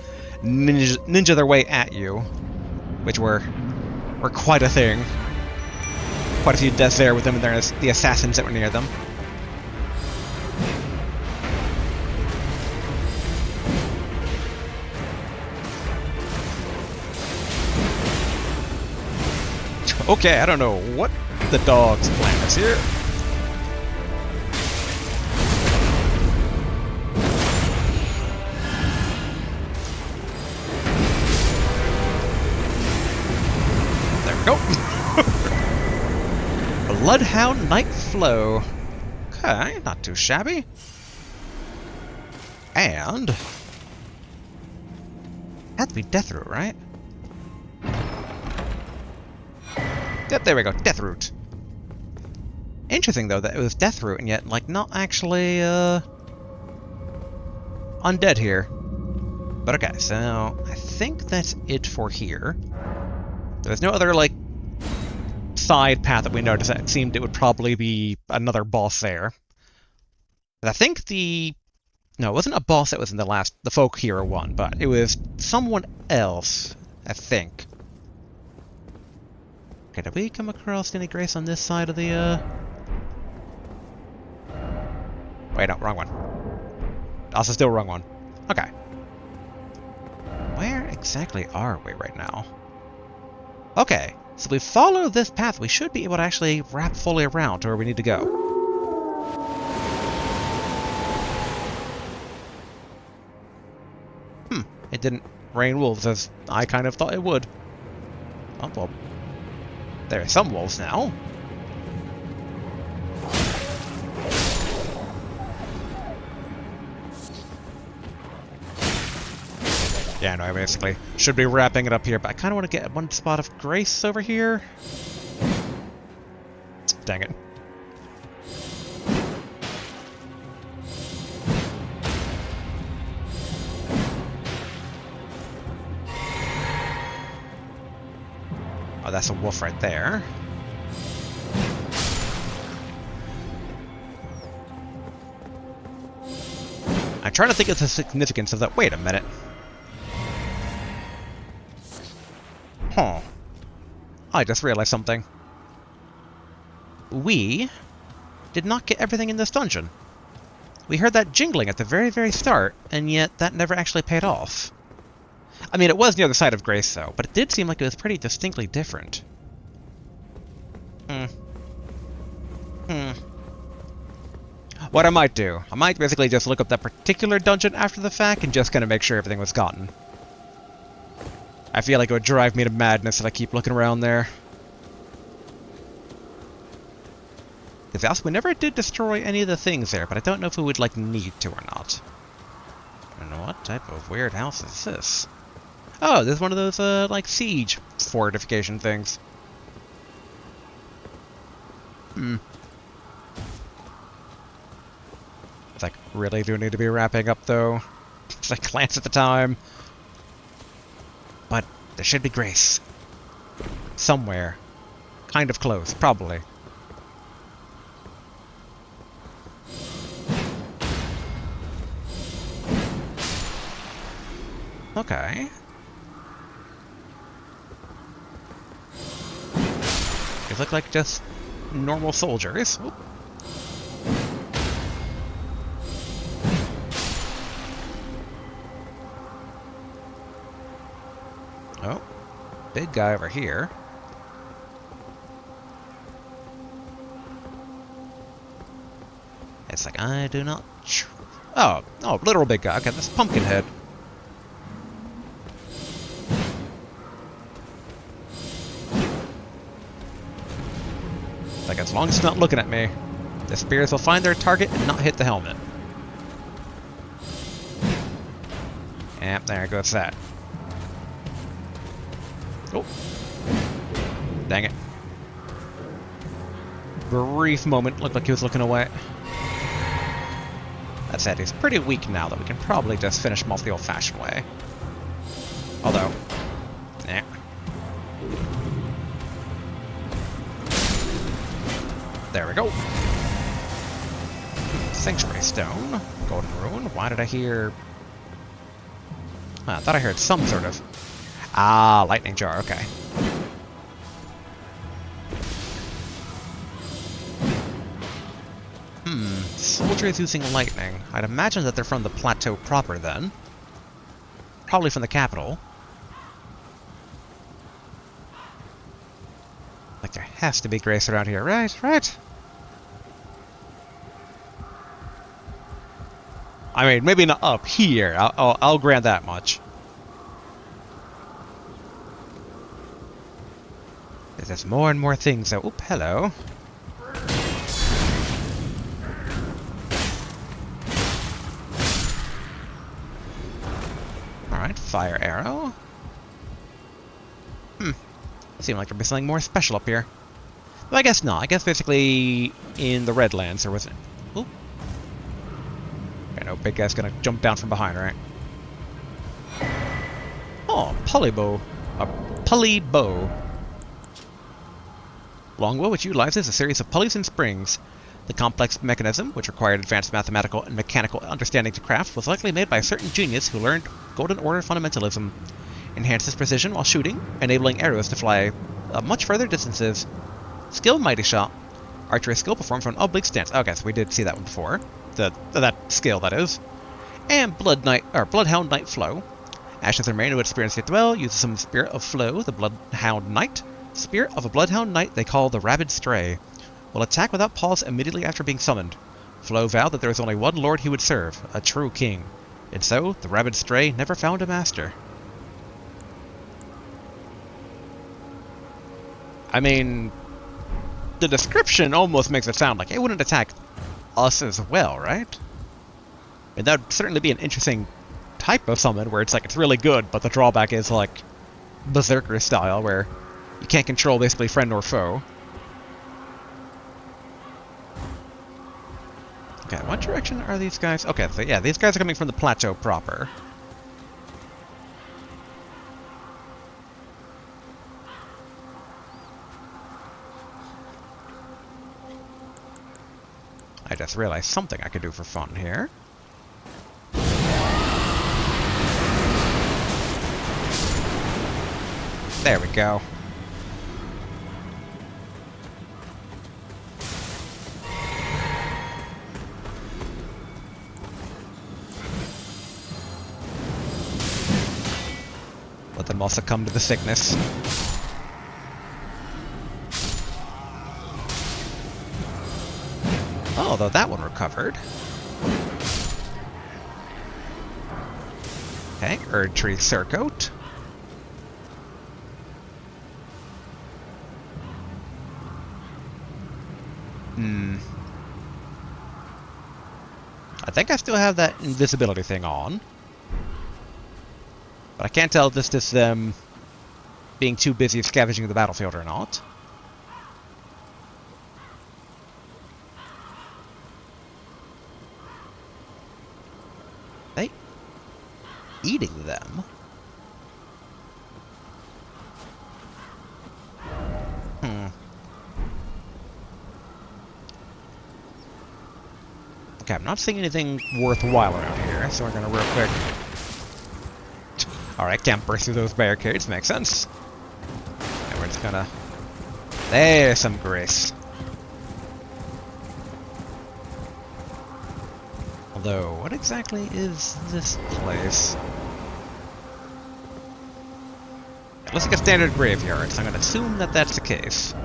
ninja their way at you, which were quite a thing. Quite a few deaths there with them and the assassins that were near them. Okay, I don't know what the dog's plan is here. Go. Bloodhound Night Flow. Okay, not too shabby. And had to be Deathroot, right? Yep, there we go, Deathroot. Interesting though that it was Deathroot and yet like not actually undead here. But okay, so I think that's it for here. There's no other, like, side path that we noticed that seemed it would probably be another boss there. But I think no, it wasn't a boss that was in the folk hero one, but it was someone else, I think. Okay, did we come across any grace on this side of the, Wait, no, wrong one. Also still wrong one. Okay. Where exactly are we right now? Okay, so if we follow this path, we should be able to actually wrap fully around to where we need to go. It didn't rain wolves as I kind of thought it would. Oh, well. There are some wolves now. Yeah, no, I basically should be wrapping it up here, but I kind of want to get one spot of grace over here. Dang it. Oh, that's a wolf right there. I'm trying to think of the significance of that. Wait a minute. Huh. I just realized something. We did not get everything in this dungeon. We heard that jingling at the very, very start, and yet that never actually paid off. I mean, it was near the side of Grace, though, but it did seem like it was pretty distinctly different. What I might do, I might basically just look up that particular dungeon after the fact and just kind of make sure everything was gotten. I feel like it would drive me to madness if I keep looking around there. Because also, we never did destroy any of the things there, but I don't know if we would, like, need to or not. I don't know what type of weird house is this. Oh, this is one of those, like, siege fortification things. It's like, really do need to be wrapping up, though. It's like, glance at the time. But there should be grace. Somewhere. Kind of close, probably. Okay. These look like just normal soldiers. Oop. Oh, big guy over here. It's like, I do not... Oh, literal big guy. Okay, this pumpkin head. Like, as long as it's not looking at me, the spears will find their target and not hit the helmet. Yep, there goes that. Oh. Dang it. Brief moment, looked like he was looking away. That said, he's pretty weak now that we can probably just finish him off the old-fashioned way. Although, yeah. There we go. Sanctuary Stone. Golden Ruin. Why did I hear... I thought I heard some sort of... Ah, lightning jar, okay. Soldiers using lightning. I'd imagine that they're from the plateau proper then. Probably from the capital. Like there has to be grace around here, right? Right? I mean, maybe not up here. I'll grant that much. There's more and more things, though. Oop, hello. Alright, fire arrow. Seemed like there'd be something more special up here. But I guess not. I guess basically in the Redlands there wasn't... Oop. Okay, no big guy's gonna jump down from behind, right? Oh, polybow. A pulley bow. Longbow, which utilizes a series of pulleys and springs. The complex mechanism, which required advanced mathematical and mechanical understanding to craft, was likely made by a certain genius who learned Golden Order fundamentalism. Enhances precision while shooting, enabling arrows to fly much further distances. Skill Mighty Shot. Archery skill performed from an oblique stance. Okay, so we did see that one before. That skill, that is. And Bloodhound Knight Flow. Ashes remain who experience it well, uses some Spirit of Flow, the Bloodhound Knight. Spirit of a Bloodhound Knight they call the Rabid Stray. Will attack without pause immediately after being summoned. Flow vowed that there is only one lord he would serve, a true king. And so, the Rabid Stray never found a master. I mean, the description almost makes it sound like it wouldn't attack us as well, right? And that would certainly be an interesting type of summon where it's like it's really good, but the drawback is like Berserker style, where you can't control basically friend or foe. Okay, what direction are these guys? Okay, so yeah, these guys are coming from the plateau proper. I just realized something I could do for fun here. There we go. Let them also come to the sickness. Oh, though that one recovered. Okay, Erd Tree Surcoat. I think I still have that invisibility thing on. But I can't tell if this is them being too busy scavenging the battlefield or not. They eating them? Okay, I'm not seeing anything worthwhile around here, so we're gonna real quick. Alright, can't burst through those barricades, makes sense. And we're just gonna... There's some grace. Although, what exactly is this place? It looks like a standard graveyard, so I'm gonna assume that that's the case.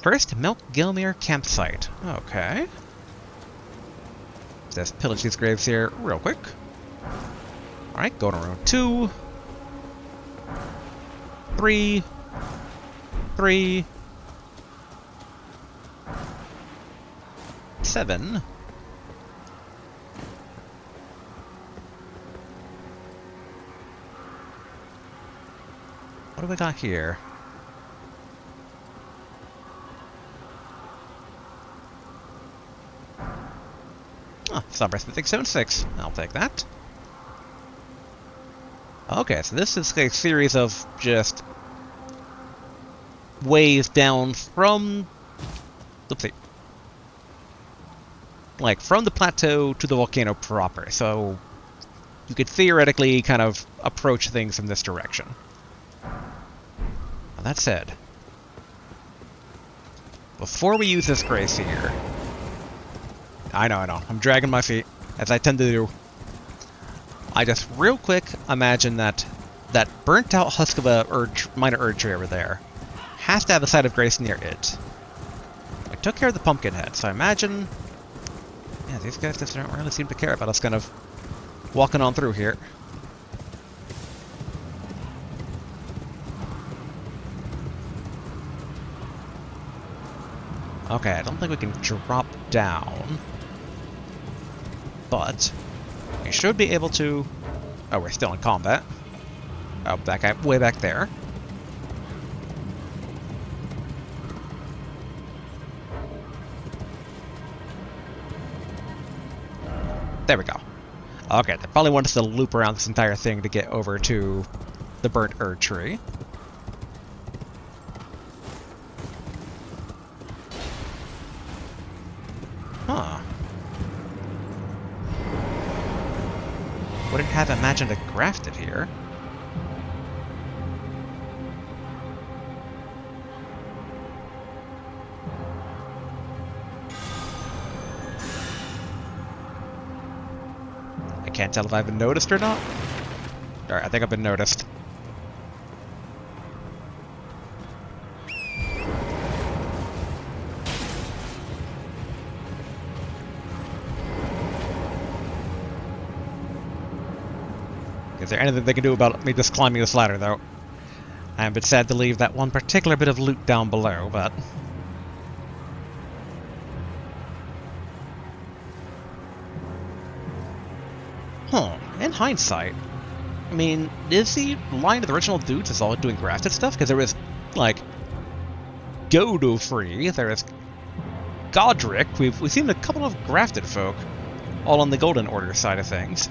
First, Melk Gilmere Campsite. Okay. Let's pillage these graves here real quick. Alright, go to room 2. 3. 3. 7. What do we got here? Oh, Sunburst Mythic Zone 6. I'll take that. Okay, so this is a series of just ways down from... Oopsie. Like, from the plateau to the volcano proper, so you could theoretically kind of approach things from this direction. Now, that said, before we use this grace here... I know, I'm dragging my feet, as I tend to do. I just real quick imagine that burnt out husk of a minor Erd tree over there has to have a site of grace near it. I took care of the pumpkin head, so I imagine... Yeah, these guys just don't really seem to care about us kind of walking on through here. Okay, I don't think we can drop down. But we should be able to... Oh, we're still in combat. Oh, that guy way back there. There we go. Okay, they probably want us to loop around this entire thing to get over to the burnt Erd tree. Huh. Wouldn't have imagined it grafted here. I can't tell if I've been noticed or not. Alright, I think I've been noticed. Is there anything they can do about me just climbing this ladder, though? I am a bit sad to leave that one particular bit of loot down below, but... Huh, in hindsight, I mean, is the line of the original dudes is all doing grafted stuff? Because there was, like, Godofree, there is Godric, we've seen a couple of grafted folk, all on the Golden Order side of things.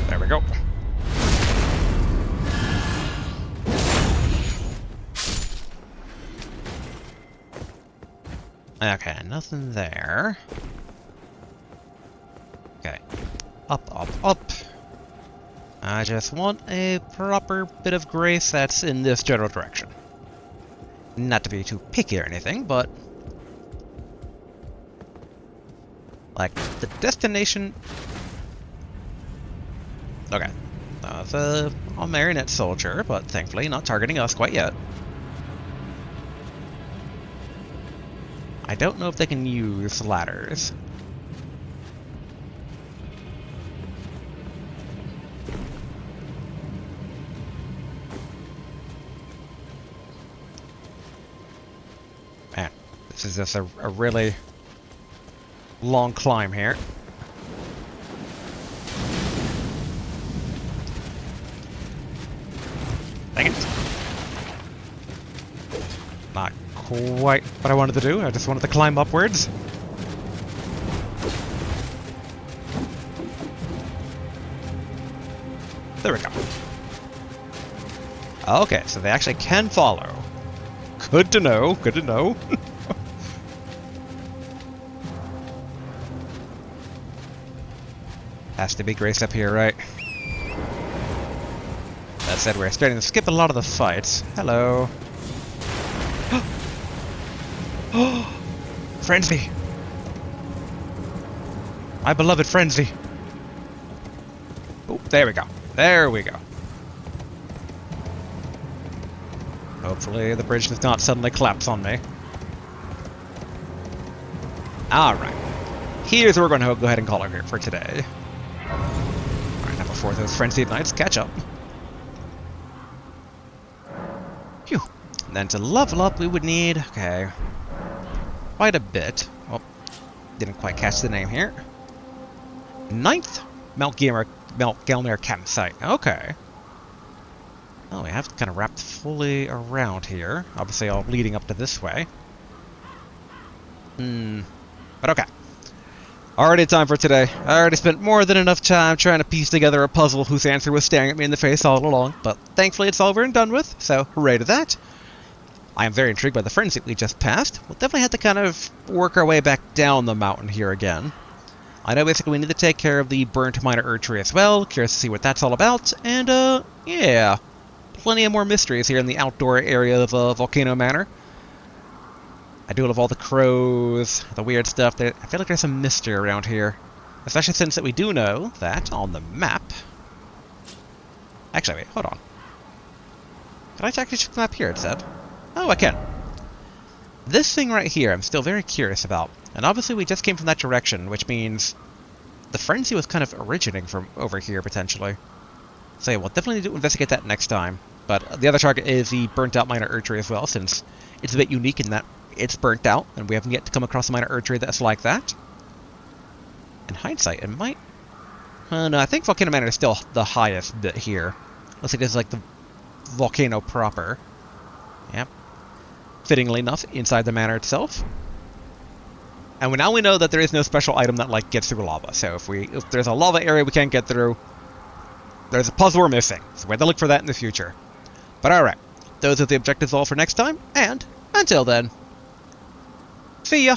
There we go. Okay, nothing there. Okay. Up, up, up. I just want a proper bit of grace that's in this general direction. Not to be too picky or anything, but... like, the destination... Okay. That's a marionette soldier, but thankfully not targeting us quite yet. I don't know if they can use ladders. Man, this is just a really long climb here. Dang it. Not quite what I wanted to do. I just wanted to climb upwards. There we go. Okay, so they actually can follow. Good to know, good to know. Has to be Grace up here, right? That said, we're starting to skip a lot of the fights. Hello. Frenzy! My beloved Frenzy! Oh, there we go. There we go. Hopefully the bridge does not suddenly collapse on me. Alright. Here's where we're going to go ahead and call it here for today. Alright, now before those frenzied knights catch up. Phew. And then to level up we would need... okay... quite a bit. Well, didn't quite catch the name here. 9th Mount Gelmir campsite. Okay. Oh, we have kind of wrapped fully around here. Obviously, all leading up to this way. But okay. Already time for today. I already spent more than enough time trying to piece together a puzzle whose answer was staring at me in the face all along, but thankfully it's over and done with, so hooray to that. I am very intrigued by the frenzy we just passed. We'll definitely have to kind of work our way back down the mountain here again. I know basically we need to take care of the burnt minor Erd tree as well. Curious to see what that's all about. And, yeah. Plenty of more mysteries here in the outdoor area of Volcano Manor. I do love all the crows, the weird stuff. I feel like there's some mystery around here. Especially since that we do know that on the map... Actually, wait, hold on. Can I actually check the map here, it said? Oh, I can. This thing right here, I'm still very curious about. And obviously we just came from that direction, which means the frenzy was kind of originating from over here, potentially. So yeah, we'll definitely need to investigate that next time. But the other target is the burnt out minor Erd tree as well, since it's a bit unique in that it's burnt out, and we haven't yet to come across a minor Erd tree that's like that. In hindsight, it might... no, I think Volcano Manor is still the highest bit here. Looks like this is like the volcano proper. Yep. Fittingly enough, inside the manor itself. And now we know that there is no special item that like gets through lava. So if there's a lava area we can't get through, there's a puzzle we're missing. So we have to look for that in the future. But alright, those are the objectives all for next time, and until then, see ya!